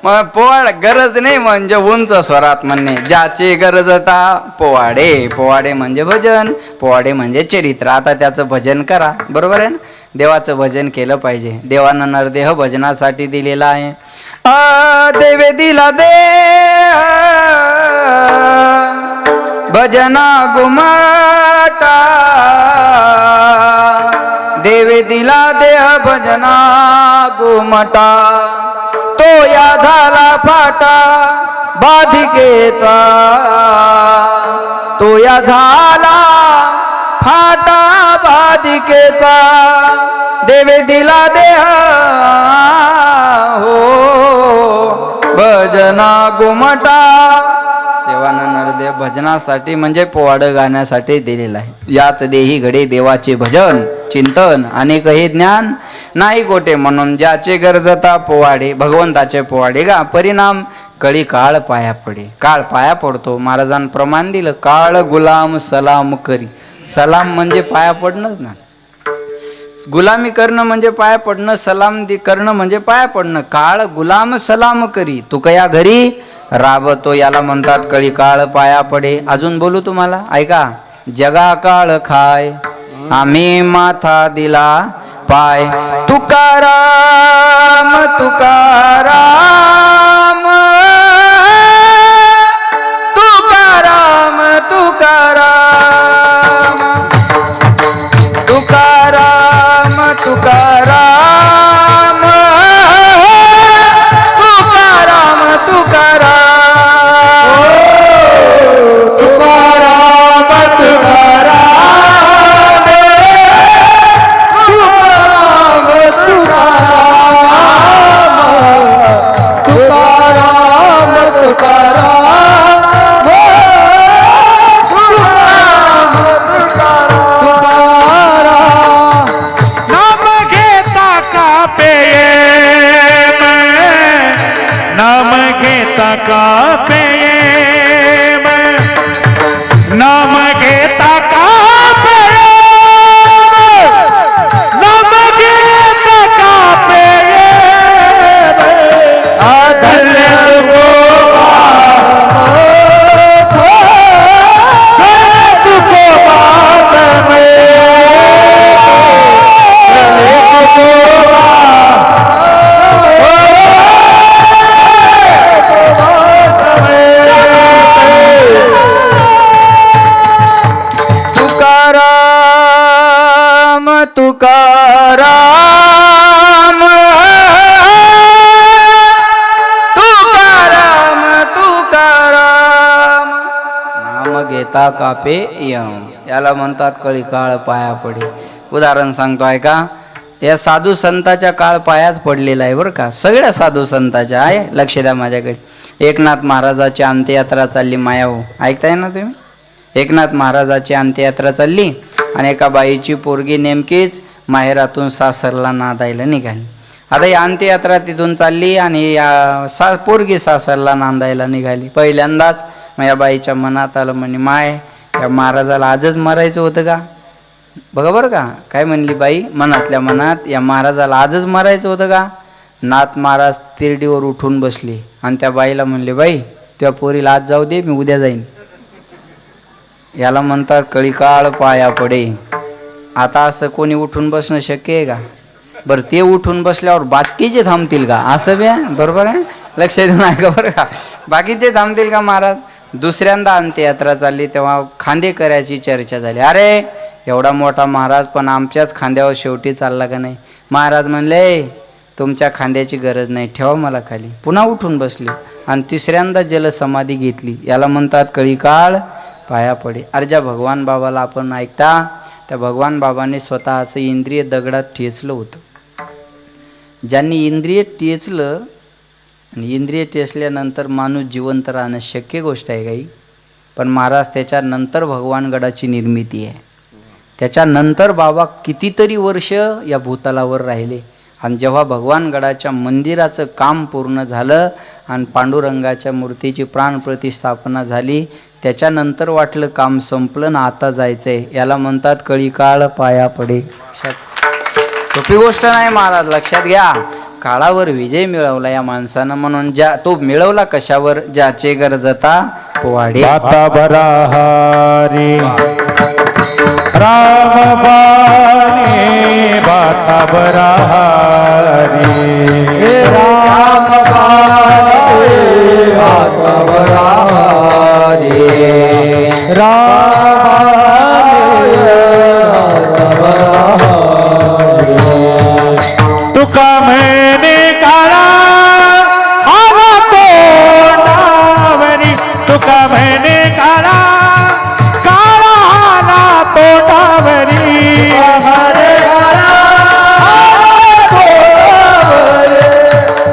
मग पोवाड गरज नाही म्हणजे उंच स्वरात म्हणणे. ज्याची गरजता पोवाडे. पोवाडे म्हणजे भजन, पोवाडे म्हणजे चरित्र. आता त्याचं भजन करा, बरोबर आहे ना. देवाचं भजन केलं पाहिजे. देवानं नरदेह भजनासाठी दिलेला आहे. देवे दिला दे भजना गुमाटा, देवे दिला देह भजना गुमटा. तो या झाला फाटा बाधिकेचा, तो या झाला फाटा बाधिकेचा. देवे दिला देह हो भजना गुमटा. देवानं नरदेव भजनासाठी म्हणजे पोवाडं गाण्यासाठी दिलेला आहे. याच देही घडे देवाचे भजन चिंतन अनेक हे ज्ञान नाही कोठे. म्हणून ज्याचे गरजता पोवाडे, भगवंताचे पोवाडे गा. परिणाम कळी काळ पाया पडे. काळ पाया पडतो. महाराजांनी प्रमाण दिलं, काळ गुलाम सलाम करी. सलाम म्हणजे पाया पडणंच ना. गुलामी करणं म्हणजे पाया पडणं, सलाम करणं म्हणजे पाया पडणं. काळ गुलाम सलाम करी, तू कया घरी राबतो, याला म्हणतात कळी काळ पाया पडे. अजून बोलू तुम्हाला, ऐका. जगा काळ खाय आम्ही माथा दिला पाय. तुकाराम तुकाराम तुकाराम तुकाराम तुकाराम तुकाराम तुकाराम तुकाराम तुकाराम तुकाराम तुकाराम तुकाराम तुकाराम नाम घेता कापे यम. याला म्हणतात कळी काळ पाया पडे. उदाहरण सांगतो ऐका. या साधू संताच्या काळ पायाच पडलेला आहे बरं का. सगळ्या साधू संताच्या आहे. लक्ष द्या माझ्याकडे. एकनाथ महाराजाची अंत्ययात्रा चालली मायाहो. ऐकताय ना तुम्ही. एकनाथ महाराजाची अंत्ययात्रा चालली आणि एका बाईची पोरगी नेमकीच माहेरातून सासरला नांदायला निघाली. आता ही अंत्ययात्रा तिथून चालली आणि या पोरगी सासरला नांदायला निघाली. पहिल्यांदाच मग या बाईच्या मनात आलं म्हणे माय या महाराजाला आजच मरायचं होतं का. बघा बरं का काय म्हणली बाई मनातल्या मनात. या महाराजाला आजच मरायचं होतं का. नाथ महाराज तिरडीवर उठून बसले आणि त्या बाईला म्हणले बाई त्या पोरीला आज जाऊ दे मी उद्या जाईन. याला म्हणतात कळीकाळ पाया पडे. आता असं कोणी उठून बसणं शक्य आहे का. बरं ते उठून बसल्यावर बाकीचे थांबतील का. असं बी बरोबर आहे. लक्ष देऊन ऐका बरं का. बाकीचे थांबतील का महाराज. दुसऱ्यांदा अंत्ययात्रा चालली तेव्हा खांदेकऱ्याची चर्चा झाली. अरे एवढा मोठा महाराज पण आमच्याच खांद्यावर शेवटी चालला का नाही. महाराज म्हणले तुमच्या खांद्याची गरज नाही ठेवा मला खाली. पुन्हा उठून बसले आणि तिसऱ्यांदा जलसमाधी घेतली. याला म्हणतात कळीकाळ पाया पडे. अरे ज्या भगवान बाबाला आपण ऐकता त्या भगवान बाबाने स्वतःचं इंद्रिय दगडात ठेचलं होतं. ज्यांनी इंद्रिय टेचलं आणि इंद्रिय टेचल्यानंतर माणूस जिवंत राहणं शक्य गोष्ट आहे काही. पण महाराज त्याच्यानंतर भगवानगडाची निर्मिती आहे. त्याच्यानंतर बाबा कितीतरी वर्ष या भूतलावर राहिले आणि जेव्हा भगवानगडाच्या मंदिराचं काम पूर्ण झालं आणि पांडुरंगाच्या मूर्तीची प्राणप्रतिष्ठापना झाली त्याच्यानंतर वाटलं काम संपलं ना आता जायचंय. याला म्हणतात कळीकाळ पाया पडे. सोपी गोष्ट नाही महाराज लक्षात घ्या. काळावर विजय मिळवला या माणसानं. म्हणून ज्या तो मिळवला कशावर. ज्याचे गरजता पोवाडे. बाता बराहारी राम बाणी बाता बराहारी राम बाणी बाता बराहारी राम तुका म्हणे काळा आवा तोंडावरी तुका म्हणे काळा काळा आला तोंडावरी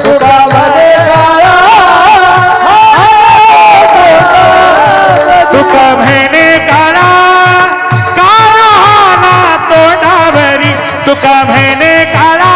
तुका म्हणे काळा काळा आला तोंडावरी तुका म्हणे काळा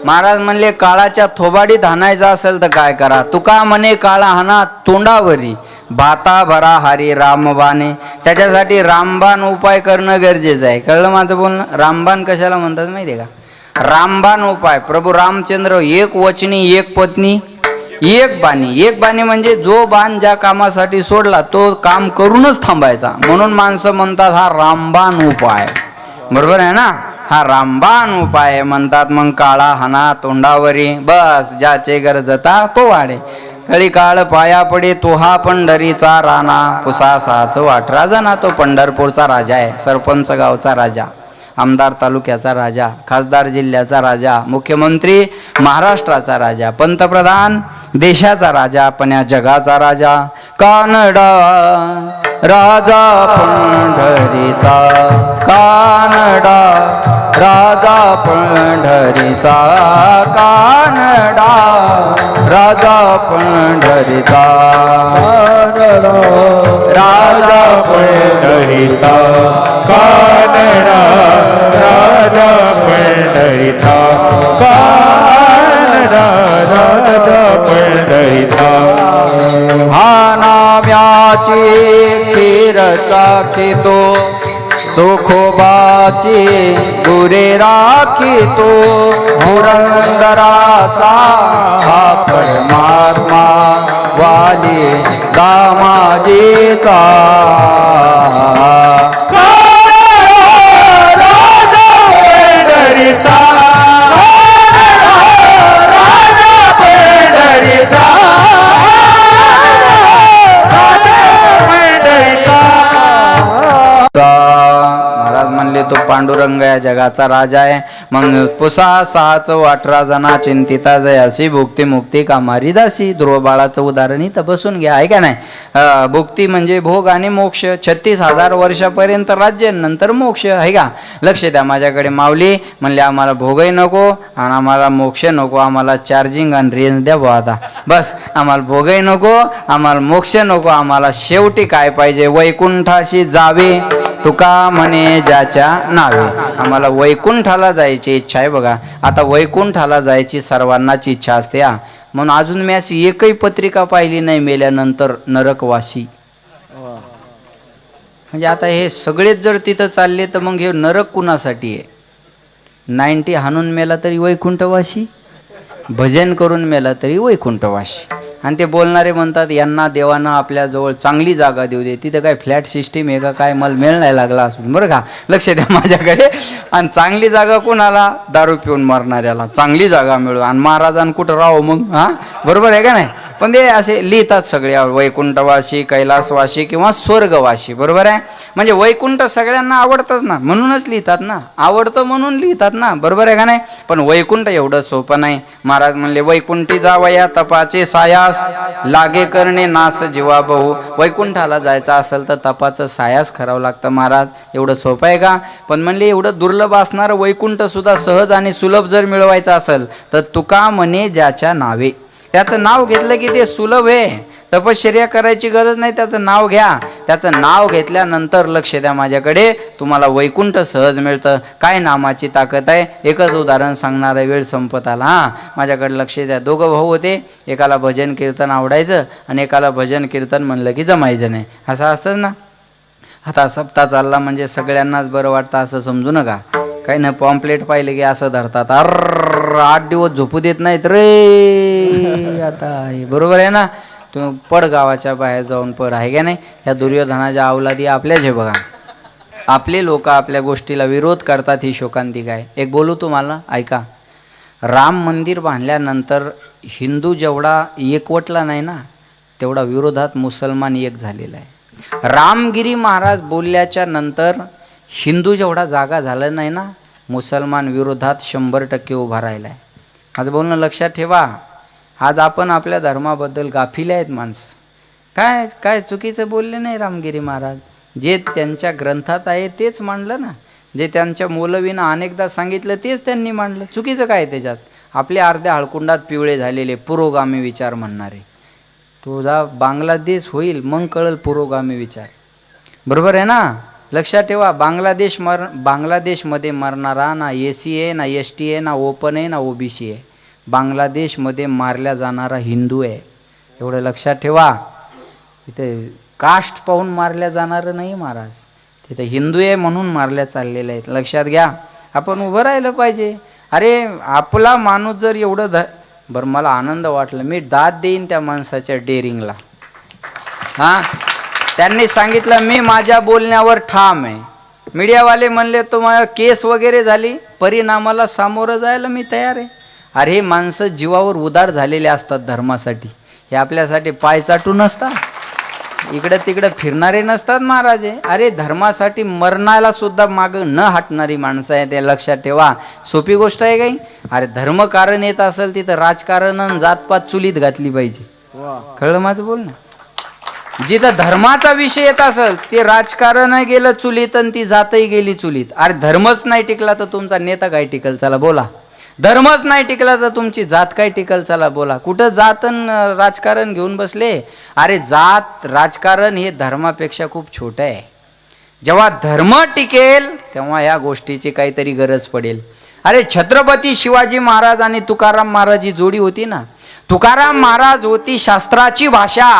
महाराज म्हणले काळाच्या थोबाडीत हाणायचा असेल तर काय करा. तुका म्हणे काळा हाना तोंडावरी भाता भरा हारी रामबाने. त्याच्यासाठी रामबाण उपाय करणं गरजेचं आहे. कळलं माझं बोलणं. रामबाण कशाला म्हणतात माहिती आहे का. रामबाण उपाय. प्रभू रामचंद्र एक वचनी एक पत्नी एक बाणी. एक बाणी म्हणजे जो बाण ज्या कामासाठी सोडला तो काम करूनच थांबायचा. म्हणून माणसं म्हणतात हा रामबाण उपाय. बरोबर आहे ना. हा रामबाण उपाय म्हणतात. मग काळा हाना तोंडावरी बस ज्याचे गरजता पोवाडे. कळी काळ पाया पडे तो हा पंढरीचा राणा. पुसासाच वाटरा जाना. तो पंढरपूरचा राजा आहे. सरपंच गावचा राजा. आमदार तालुक्याचा राजा, खासदार जिल्ह्याचा राजा, मुख्यमंत्री महाराष्ट्राचा राजा, पंतप्रधान देशाचा राजा, पण या जगाचा राजा कानडा राजा पंढरीचा, कानडा राजा पंढरीचा, कानडा राजा पंढरीचा, राजा पंढरीचा कानडा राजा पंढरीचा, कानडा राजा पंढरीचा. हा नाव्याची खीर चाखितो, तुकोबाची गुरे राखितो, पुरंदराचा हा परमात्मा वाली दामाजीचा. महाराज म्हणले तो पांडुरंग या जगाचा राजा आहे. मग पुसा 618 जना चिंतिता जयासी, भुक्ती मुक्ती कामारी दासी. ध्रुव बाळाचं उदाहरण इथं बसून घ्या, आहे का नाही. भुक्ती म्हणजे भोग आणि मोक्ष. 36,000 वर्षापर्यंत राज्य, नंतर मोक्ष, आहे का. लक्ष द्या माझ्याकडे. माऊली म्हणले आम्हाला भोगही नको आणि आम्हाला मोक्ष नको, आम्हाला चार्जिंग आणि रेंज द्या बुवा आता बस. आम्हाला भोगही नको, आम्हाला मोक्ष नको, आम्हाला शेवटी काय पाहिजे, वैकुंठाशी जावे तुका म्हणे ज्याच्या नावे. आम्हाला वैकुंठाला जायची इच्छा आहे बघा. आता वैकुंठाला जायची सर्वांनाच इच्छा असते हा. म्हणून अजून मी अशी एकही पत्रिका पाहिली नाही मेल्यानंतर नरकवासी. म्हणजे आता हे सगळेच जर तिथं चालले तर मग हे नरक कुणासाठी आहे. 90 हाणून मेला तरी वैकुंठवासी, भजन करून मेला तरी वैकुंठवासी. आणि ते बोलणारे म्हणतात यांना देवानं आपल्याजवळ चांगली जागा देऊ दे. तिथं काय फ्लॅट सिस्टीम आहे का काय, मला मेळ नाही लागला असून बरं का. लक्ष द्या माझ्याकडे. आणि चांगली जागा कोणाला, दारू पिऊन मरणाऱ्याला चांगली जागा मिळू. आणि महाराजांना कुठं राहू मग, हां बरोबर आहे का नाही. पण ते असे लिहितात सगळे, वैकुंठवासी, कैलासवासी किंवा स्वर्गवासी, बरोबर आहे. म्हणजे वैकुंठ सगळ्यांना आवडतंच ना, म्हणूनच लिहितात ना, आवडतं म्हणून लिहितात ना, बरोबर आहे का नाही. पण वैकुंठ एवढं सोपं नाही. महाराज म्हणले वैकुंठी जावया तपाचे सायास, लागे करणे नास जीवा बहु. वैकुंठाला जायचं असेल तर तपाचं सायास करावं लागतं. महाराज एवढं सोपं आहे का. पण म्हणले एवढं दुर्लभ असणारं वैकुंठ सुद्धा सहज आणि सुलभ जर मिळवायचं असेल तर तुका म्हणे ज्याच्या नावे. त्याचं नाव घेतलं की ते सुलभ आहे. तपश्चर्या करायची गरज नाही, त्याचं नाव घ्या. त्याचं नाव घेतल्यानंतर लक्ष द्या माझ्याकडे, तुम्हाला वैकुंठ सहज मिळतं. काय नामाची ताकद आहे. एकच उदाहरण सांगणार आहे, वेळ संपत आला. हां माझ्याकडे लक्ष द्या. दोघं भाऊ होते, एकाला भजन कीर्तन आवडायचं आणि एकाला भजन कीर्तन म्हणलं की जमायचं नाही. असं असतंच ना. आता सप्ताह चालला म्हणजे सगळ्यांनाच बरं वाटतं असं समजू नका. काही ना पॉम्पलेट पाहिले की असं धरतात, 8 दिवस झोपू देत नाहीत रे. आता बरोबर आहे ना. तुम्ही पड गावाच्या बाहेर जाऊन पड, आहे का नाही. या दुर्योधनाच्या अवलादी आपल्याच आहे बघा. आपले लोक आपल्या गोष्टीला विरोध करतात, ही शोकांतिक आहे. एक बोलू तुम्हाला, ऐका. राम मंदिर बांधल्यानंतर हिंदू जेवढा एकवटला नाही ना, तेवढा विरोधात मुसलमान एक झालेला आहे. रामगिरी महाराज बोलल्याच्या नंतर हिंदू जेवढा जागा झाला नाही ना, मुसलमान विरोधात 100% उभा राहिला आहे. आज बोलणं लक्षात ठेवा. आज आपण आपल्या धर्माबद्दल गाफिले आहेत माणसं. काय काय चुकीचं बोलले नाही रामगिरी महाराज. जे त्यांच्या ग्रंथात आहे तेच मांडलं ना. जे त्यांच्या मौलवीनं अनेकदा सांगितलं तेच त्यांनी मांडलं. चुकीचं काय त्याच्यात. आपले अर्ध्या हळकुंडात पिवळे झालेले पुरोगामी विचार म्हणणारे. तुझा बांगलादेश होईल मग कळल पुरोगामी विचार, बरोबर आहे ना. लक्षात ठेवा. बांगलादेशमध्ये मरणारा ना एसी आहे, ना ST आहे, ना ओपन आहे, ना OBC आहे. बांगलादेशमध्ये मारल्या जाणारा हिंदू आहे, एवढं लक्षात ठेवा. इथे कास्ट पाहून मारल्या जाणारं नाही महाराज. तिथे हिंदू आहे म्हणून मारल्या चाललेल्या आहेत. लक्षात घ्या. आपण उभं राहिलं पाहिजे. अरे आपला माणूस जर एवढं बरं, मला आनंद वाटला. मी दाद देईन त्या माणसाच्या डेअरिंगला. हां त्यांनी सांगितलं मी माझ्या बोलण्यावर ठाम आहे. मीडियावाले म्हणले तुम्हाला केस वगैरे झाली, परिणामाला सामोरं जायला मी तयार आहे. अरे माणसं जीवावर उदार झालेले असतात धर्मासाठी. हे आपल्यासाठी पाय चाटून असतात. इकडे तिकडे फिरणारे नसतात महाराज हे. अरे धर्मासाठी मरणाला सुद्धा माग न हटणारी माणसं आहे, ते लक्षात ठेवा. सोपी गोष्ट आहे काही. अरे धर्म कारण येत असेल तिथं राजकारण आणि जातपात चुलीत घातली पाहिजे. कळलं माझं बोलणं. जिथं धर्माचा विषय येत असेल ते राजकारण गेलं चुलीत आणि ती जातही गेली चुलीत. अरे धर्मच नाही टिकला तर तुमचा नेता काय टिकल, चला बोला. धर्मच नाही टिकला तर तुमची जात काय टिकल, चला बोला. कुठं जात आणि राजकारण घेऊन बसले. अरे जात राजकारण हे धर्मापेक्षा खूप छोटं आहे. जेव्हा धर्म टिकेल तेव्हा या गोष्टीची काहीतरी गरज पडेल. अरे छत्रपती शिवाजी महाराज आणि तुकाराम महाराज ही जोडी होती ना. तुकाराम महाराज होती शास्त्राची भाषा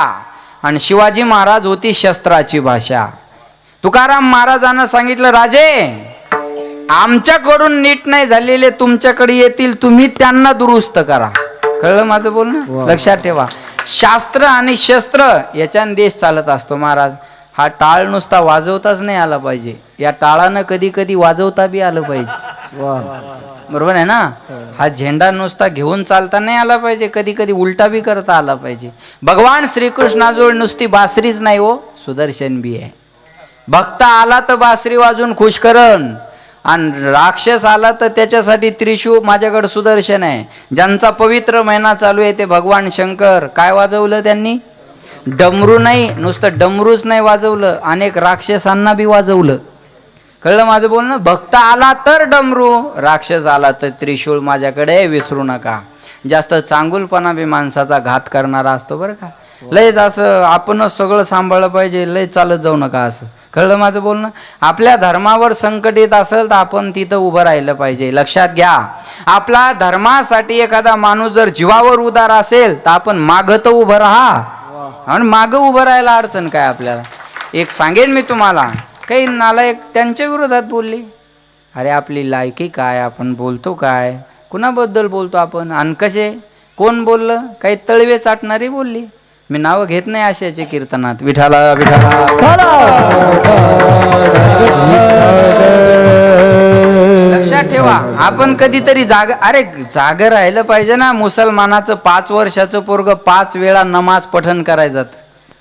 आणि शिवाजी महाराज होती शस्त्राची भाषा. तुकाराम महाराजांना सांगितलं, राजे आमच्याकडून नीट नाही झालेले तुमच्याकडे येतील, तुम्ही त्यांना दुरुस्त करा. कळलं माझं बोलणं. लक्षात ठेवा, शास्त्र आणि शस्त्र याच्याने देश चालत असतो महाराज. हा टाळ नुसता वाजवताच नाही आला पाहिजे, या टाळानं कधी कधी वाजवता बी आलं पाहिजे. बरोबर आहे ना. हा झेंडा नुसता घेऊन चालता नाही आला पाहिजे, कधी कधी उलटा बी करता आला पाहिजे. भगवान श्रीकृष्णाजवळ नुसती बासरीच नाही हो, सुदर्शन बी आहे. भक्त आला तर बासरी वाजून खुश करण, आणि राक्षस आला तर त्याच्यासाठी त्रिशूळ माझ्याकडे सुदर्शन आहे. ज्यांचा पवित्र महिना चालू आहे ते भगवान शंकर काय वाजवलं त्यांनी, डमरू नाही, नुसतं डमरूच नाही वाजवलं, अनेक राक्षसांना बी वाजवलं. कळलं माझं बोलणं. भक्त आला तर डमरू, राक्षस आला तर त्रिशूळ माझ्याकडे, विसरू नका. जास्त चांगुलपणा बी माणसाचा घात करणारा असतो बरं का. लयच असं आपणच सगळं सांभाळलं पाहिजे, लय चालत जाऊ नका असं. कळलं माझं बोलणं. आपल्या धर्मावर संकट येत असेल तर आपण तिथं उभं राहिलं पाहिजे. लक्षात घ्या, आपला धर्मासाठी एखादा माणूस जर जीवावर उदार असेल तर आपण मागं तर उभं राहा. आणि मागं उभं राहायला अडचण काय आपल्याला. एक सांगेन मी तुम्हाला, काही नालायक त्यांच्या विरोधात बोलले. अरे आपली लायकी काय, आपण बोलतो काय, कुणाबद्दल बोलतो आपण आणि कसे, कोण बोललं, काही तळवे चाटणारी बोलली. मी नावं घेत नाही अशाचे कीर्तनात. विठाला विठाला. लक्षात ठेवा, आपण कधीतरी जाग राहिलं पाहिजे ना. मुसलमानाचं 5 वर्षाचं पोरग 5 वेळा नमाज पठण करायचं.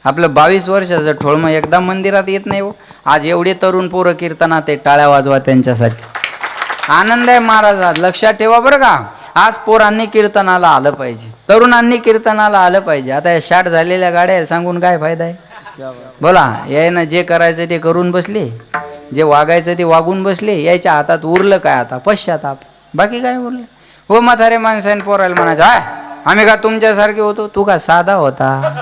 आपलं 22 वर्षाचं ठोळमं एकदा मंदिरात येत नाही हो. आज एवढे तरुण पोरं कीर्तनात आहे, टाळ्या वाजवा त्यांच्यासाठी. आनंद आहे महाराजात. लक्षात ठेवा बरं का. आज पोरांनी कीर्तनाला आलं पाहिजे, तरुणांनी कीर्तनाला आलं पाहिजे. आता या शाट झालेल्या गाड्या सांगून काय फायदा आहे. बोला, यायनं जे करायचं ते करून बसले, जे वागायचं ते वागून बसले. यायच्या हातात उरलं काय आता, पश्चाताप, बाकी काय उरलं. हो म्हातारे माणसाने पोरायला म्हणायचं, हाय आम्ही का तुमच्यासारखे होतो, तू का साधा होता.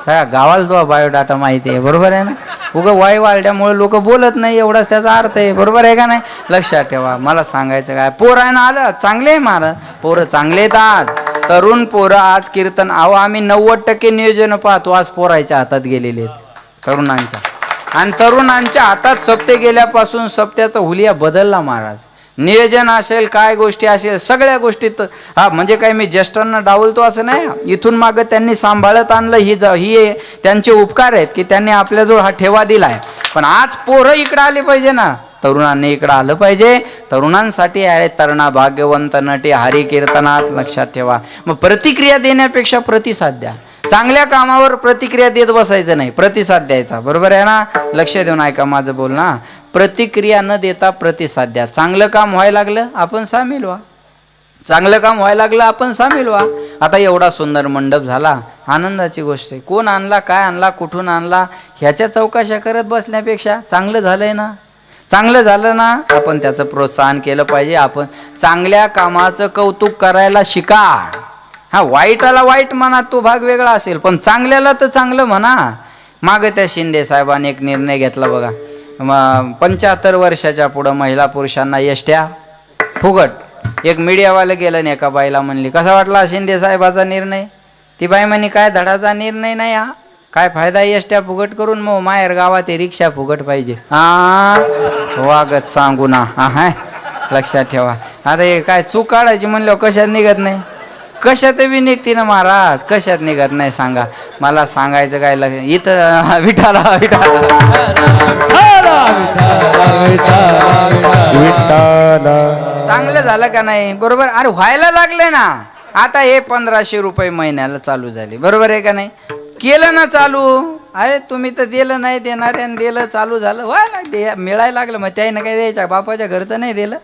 सगळ्या गावाला तुझा बायोडाटा माहिती आहे. बरोबर आहे ना. उगं वाई वाढल्यामुळे लोक बोलत नाही, एवढाच त्याचा अर्थ आहे. बरोबर आहे का नाही. लक्षात ठेवा. मला सांगायचं काय, पोर आहे ना आलं चांगले आहे महाराज, पोरं चांगले आहेत. आज तरुण पोरं आज कीर्तन, अहो आम्ही 90% नियोजन पाहतो आज पोरायच्या हातात गेलेले आहेत तरुणांच्या. आणि तरुणांच्या हातात सप्ते गेल्यापासून सप्त्याचा हुलिया बदलला महाराज. नियोजन असेल, काय गोष्टी असेल, सगळ्या गोष्टीत. हा म्हणजे काय मी ज्येष्ठांना डावलतो असं नाही. इथून मागं त्यांनी सांभाळत आणलं, ही त्यांचे उपकार आहेत की त्यांनी आपल्याजवळ हा ठेवा दिलाय. पण आज पोरं इकडं आले पाहिजे ना, तरुणांनी इकडं आलं पाहिजे. तरुणांसाठी आहे तरणा भाग्यवंत नटी हरी कीर्तनात. लक्षात ठेवा. मग प्रतिक्रिया देण्यापेक्षा प्रतिसाद द्या. चांगल्या कामावर प्रतिक्रिया देत बसायचं नाही, प्रतिसाद द्यायचा. बरोबर आहे ना. लक्ष देऊन ऐका माझं बोलणं. प्रतिक्रिया न देता प्रतिसाद द्या. चांगलं काम व्हायला लागलं आपण सामील व्हा, चांगलं काम व्हायला लागलं आपण सामील व्हा. आता एवढा सुंदर मंडप झाला, आनंदाची गोष्ट आहे. कोण आणला, काय आणला, कुठून आणला, ह्याच्या चौकशा करत बसण्यापेक्षा चांगलं झालंय ना, चांगलं झालं ना, आपण त्याचं प्रोत्साहन केलं पाहिजे. आपण चांगल्या कामाचं कौतुक करायला शिका. हा वाईटाला वाईट म्हणा, तो भाग वेगळा असेल, पण चांगल्याला तर चांगलं म्हणा. मागं त्या शिंदे साहेबांनी एक निर्णय घेतला बघा, 75 वर्षाच्या पुढं महिला पुरुषांना एसट्या फुकट. एक मीडियावालं गेलं आणि एका बाईला म्हणली, कसा वाटला शिंदे साहेबाचा निर्णय. ती बाई म्हणे, काय धडाचा निर्णय नाही हा, काय फायदा एसट्या फुकट करून, मग माहेर गावात रिक्षा फुकट पाहिजे. वागत सांगू ना. हा लक्षात ठेवा. आता हे काय चूक काढायची म्हणल्यावर कशात निघत नाही, कशात बी निघते ना महाराज, कशात निघत नाही सांगा. मला सांगायचं काय लक्ष इथं. विठाला चांगलं झालं का नाही. बरोबर. अरे व्हायला लागले ना. आता हे 1500 रुपये महिन्याला चालू झाले. बरोबर आहे का नाही. केलं ना चालू. अरे तुम्ही तर दिलं नाही, देणाऱ्यानं दिलं, चालू झालं व्हायला मिळायला लागलं, मग त्याने काय द्यायच्या बापाच्या घरचं नाही दिलं.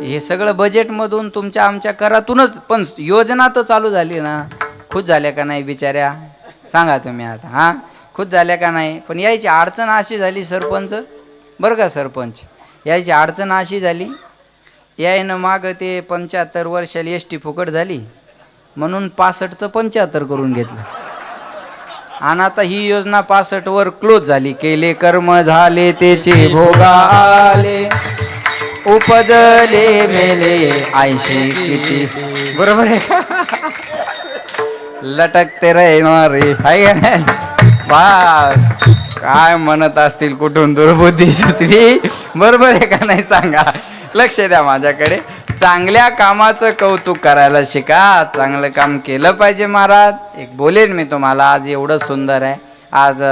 हे सगळं बजेटमधून तुमच्या आमच्या करातूनच, पण योजना तर चालू झाली ना. खुश झाल्या का नाही बिचाऱ्या सांगा तुम्ही आता? हां, खुश झाल्या का नाही? पण यायची अडचण अशी झाली सरपंच, बरं का सरपंच, यायची अडचण अशी झाली, यायनं मागं ते 75 वर्षाला एस.टी फुकट झाली म्हणून 65चं 75 करून घेतलं. आणि आता ही योजना 65 वर क्लोज झाली. केले कर्म झाले त्याचे भोगा आले, उपजले मेले 80 किती. बरोबर आहे का? लटकते रे हाय का नाही? बस काय म्हणत असतील कुठून दुर्बुद्धी सुचली. बरोबर आहे का नाही सांगा? लक्ष द्या माझ्याकडे. चांगल्या कामाचं कौतुक करायला शिका. चांगलं काम केलं पाहिजे महाराज. एक बोलेन मी तुम्हाला, आज एवढं सुंदर आहे, आज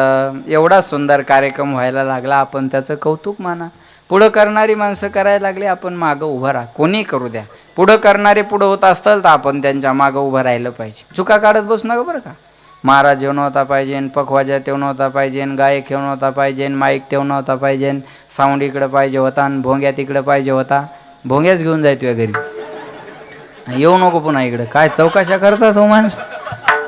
एवढा सुंदर कार्यक्रम व्हायला लागला, आपण त्याचं कौतुक माना. पुढं करणारी माणसं करायला लागली, आपण मागं उभं राहा. कोणी करू द्या, पुढं करणारे पुढं होत असतील तर आपण त्यांच्या मागं उभं राहिलं पाहिजे. चुका काढत बसू नका बरं का. महाराज येऊन होता पाहिजे, पखवाजा तेवून होता पाहिजे, गायक येऊन होता पाहिजे, माईक तेवून होता पाहिजे, साऊंड इकडं पाहिजे होता, आणि भोंग्या तिकडं पाहिजे होता. भोंग्याच घेऊन जाय तुझ्या घरी, येऊ नको पुन्हा इकडं. काय चौकशा करतात हो माणसं.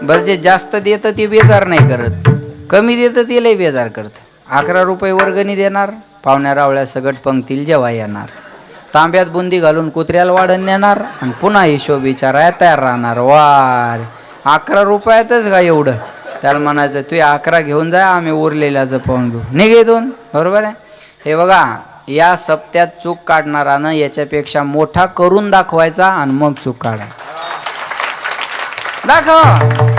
बरं, जे जास्त देतं ते बेजार नाही करत, कमी देतं ते लय बेजार करतं. 11 रुपये वर्गणी देणार, पाहुण्या रावळ्या सगट पंक्तीला जेव्हा येणार, तांब्यात बुंदी घालून कुत्र्याला वाढण नेणार, आणि पुन्हा हिशोब विचारायला तयार राहणार. वार 11 रुपयातच का एवढं? त्याला म्हणायचं तू 11 घेऊन जा, आम्ही उरलेल्याचं पाहून घेऊ, निघे दोन. बरोबर आहे? हे बघा, या सप्त्यात चूक काढणारानं याच्यापेक्षा मोठा करून दाखवायचा आणि मग चूक काढा. दाखव.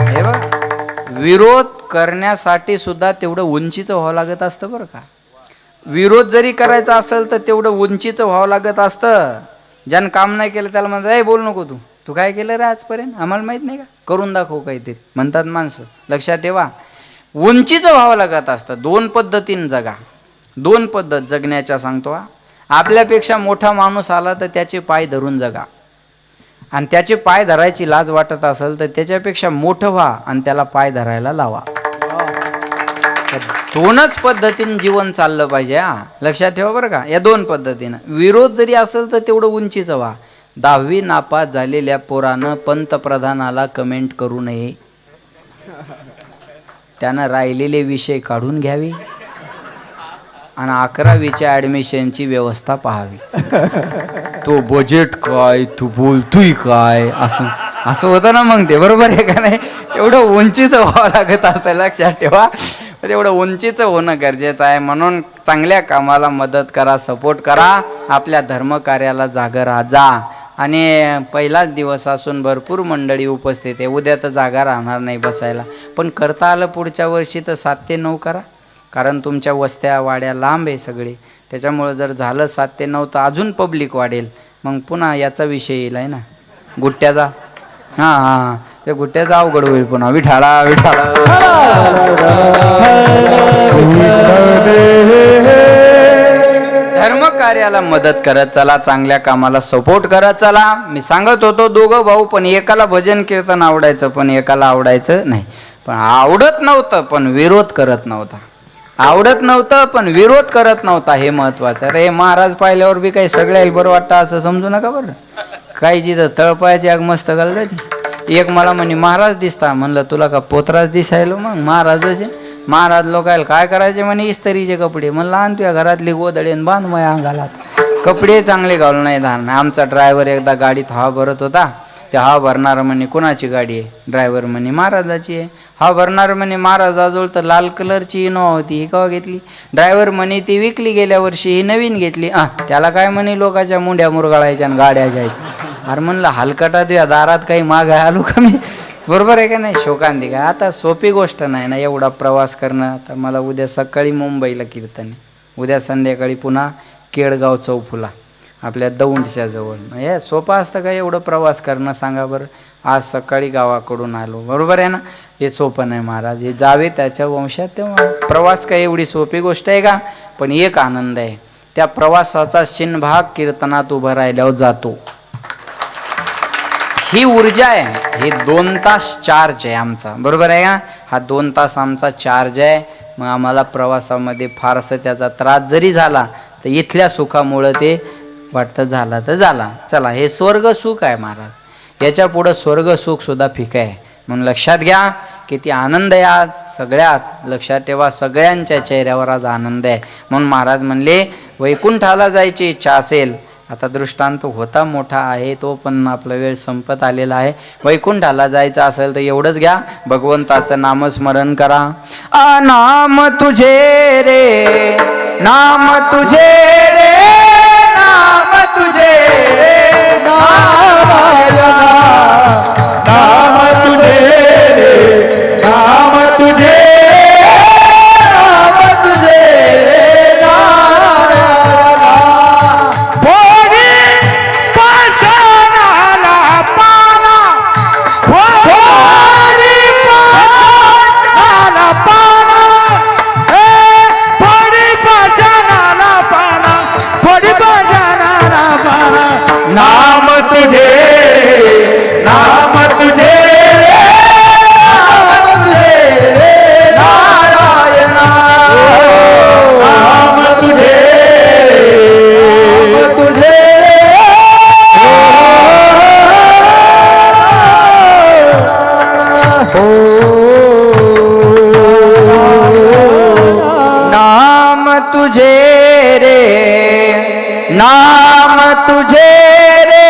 हे बघ, विरोध करण्यासाठी सुद्धा तेवढं उंचीचं व्हावं लागत असतं बरं का. विरोध जरी करायचा असेल तर तेवढं उंचीचं व्हावं लागत असतं. ज्यानं काम नाही केलं त्याला म्हणतात ए बोल नको, तू काय केलं रे आजपर्यंत, आम्हाला माहित नाही का, करून दाखव काहीतरी म्हणतात माणसं. लक्षात ठेवा, उंचीचं व्हावं लागत असतं. 2 पद्धतीने जगा. 2 पद्धत जगण्याच्या सांगतो. आपल्यापेक्षा मोठा माणूस आला तर त्याचे पाय धरून जगा, आणि त्याचे पाय धरायची लाज वाटत असेल तर त्याच्यापेक्षा मोठं व्हा आणि त्याला पाय धरायला लावा. 2च पद्धतीने जीवन चाललं पाहिजे. लक्षात ठेवा बरं का. या 2 पद्धतीनं. विरोध जरी असेल तर तेवढं उंचीचं व्हा. 10वी नापास झालेल्या पोरानं पंतप्रधानाला कमेंट करू नये, त्यानं राहिलेले विषय काढून घ्यावे आणि 11वीच्या ॲडमिशनची व्यवस्था पाहावी. तो बजेट काय, तू बोलतोय काय, असं होतं ना मग ते. बरोबर आहे का नाही? तेवढं उंचीचं व्हावं लागत असतं. लक्षात ठेवा, तेवढं उंचीचं होणं गरजेचं आहे. म्हणून चांगल्या कामाला मदत करा, सपोर्ट करा, आपल्या धर्मकार्याला जागा राहा जा. आणि पहिलाच दिवस असून भरपूर मंडळी उपस्थित आहे. उद्या तर जागा राहणार नाही बसायला, पण करता आलं पुढच्या वर्षी तर 7 ते 9 करा, कारण तुमच्या वस्त्या वाड्या लांब आहे सगळे. त्याच्यामुळं जर झालं 7 ते 9 तर अजून पब्लिक वाढेल. मग पुन्हा याचा विषय येईल आहे ना, गुट्ट्याचा. हां, ते गुट्ट्याचा अवघड होईल पुन्हा. विठाळा विठाळा. धर्मकार्याला मदत करत चला, चांगल्या कामाला सपोर्ट करत चला. मी सांगत होतो 2 भाऊ, पण एकाला भजन कीर्तन आवडायचं पण एकाला आवडायचं नाही. पण आवडत नव्हतं पण विरोध करत नव्हता. आवडत नव्हतं पण विरोध करत नव्हता, हे महत्वाचं. अरे महाराज पाहिल्यावर बी काही सगळ्याला बरं वाटतं असं समजू नका बरं. काही जिथं तळपायाची आग मस्त घालतात. एक मला म्हणे महाराज दिसता. म्हणलं तुला का पोत्राच दिसायलो मग महाराजाचे. महाराज लोकायला काय करायचे म्हणे, इस्त्रीचे कपडे. म्हणलं आण तुझ्या घरातली गोदडेन बांध माझ्या अंगाला. कपडे चांगले घालून नाही धान. आमचा ड्रायव्हर एकदा गाडीत हवा भरत होता. ते हवा भरणार म्हणे कुणाची गाडी आहे? ड्रायव्हर म्हणे महाराजाची आहे. हवा भरणार म्हणे महाराजाजवळ तर लाल कलरची इनोवा होती, ही केव्हा घेतली? ड्रायव्हर म्हणे ती विकली गेल्या वर्षी, ही नवीन घेतली. त्याला काय म्हणे लोकांच्या मुंड्या मुरगाळायच्या आणि गाड्या घ्यायच्या. अरे म्हणलं हलकटा तुझ्या दारात काही माग आलो का मी? बरोबर आहे का नाही? शोकांती काय आता सोपी गोष्ट नाही ना एवढा प्रवास करणं. आता मला उद्या सकाळी मुंबईला कीर्तन आहे, उद्या संध्याकाळी पुन्हा केळगाव चौफुला आपल्या दौंडच्या जवळ. हे सोपं असतं का एवढं प्रवास करणं सांगा बरं? आज सकाळी गावाकडून आलो, बरोबर आहे ना? हे सोपं नाही महाराज. हे जावे त्याच्या वंशात, तेव्हा प्रवास काय एवढी सोपी गोष्ट आहे का? पण एक आनंद आहे, त्या प्रवासाचा शिनभाग कीर्तनात उभं राहिल्यावर जातो. ही ऊर्जा आहे. हे 2 तास चार्ज आहे आमचा, बरोबर आहे का? हा 2 तास आमचा चार्ज आहे. मग आम्हाला प्रवासामध्ये फारसं त्याचा त्रास जरी झाला तर इथल्या सुखामुळं ते वाटतं झाला तर झाला. चला, हे स्वर्ग सुख आहे महाराज, याच्या पुढं स्वर्ग सुख सुद्धा फिकं आहे. म्हणून लक्षात घ्या, किती आनंद आहे आज. सगळ्यात लक्षात ठेवा, सगळ्यांच्या चेहऱ्यावर आज आनंद आहे. म्हणून महाराज म्हणले वैकुंठाला जायची इच्छा असेल, आता दृष्टांत होता मोठा आहे तो, पण आपला वेळ संपत आलेला आहे. वैकुंठाला जायचं असेल तर एवढंच घ्या, भगवंताचं नामस्मरण करा. नाम तुझे रे, नाम तुझे रे, नाम तुझे रे नारायणा. नाम तुझे रे, नाम तुझे, नाम तुझे रे नारायणा. फोडी पाषाणाला पाना, फोडी पाषाणाला पाना, फोडी पाषाणाला पाना, फोडी पाषाणाला पाना. नाम तुझे, नाम तुझे रे, नाम तुझे रे नारायणा. नाम तुझे, नाम तुझे नाम तुझे रे, नाम तुझे रे,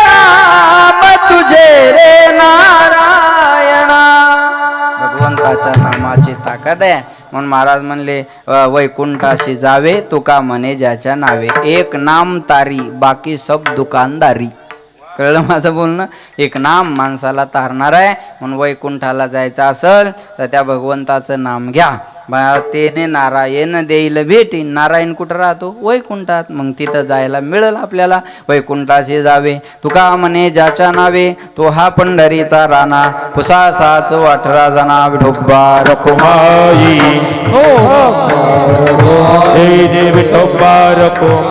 नाम तुझे रे नारायणा. भगवंताच्या नामाची ताकद आहे. म्हणून महाराज म्हणले वैकुंठाशी जावे तुका म्हणे ज्याच्या नावे, एक नाम तारी बाकी सब दुकानदारी. कळलं माझं बोलणं? एक नाम माणसाला तारणार आहे. म्हणून वैकुंठाला जायचं असेल तर त्या भगवंताचं नाम घ्या. तेने नारायण देईल भेटी. नारायण कुठं राहतो? वैकुंठात. मग तिथं जायला मिळेल आपल्याला. वैकुंठाशी जावे तुका म्हणे ज्याच्या नावे, तो हा पंढरीचा राणा, पुसासाच 18 जना विठोबा रखुमाई, हे जे विठोबा रखो.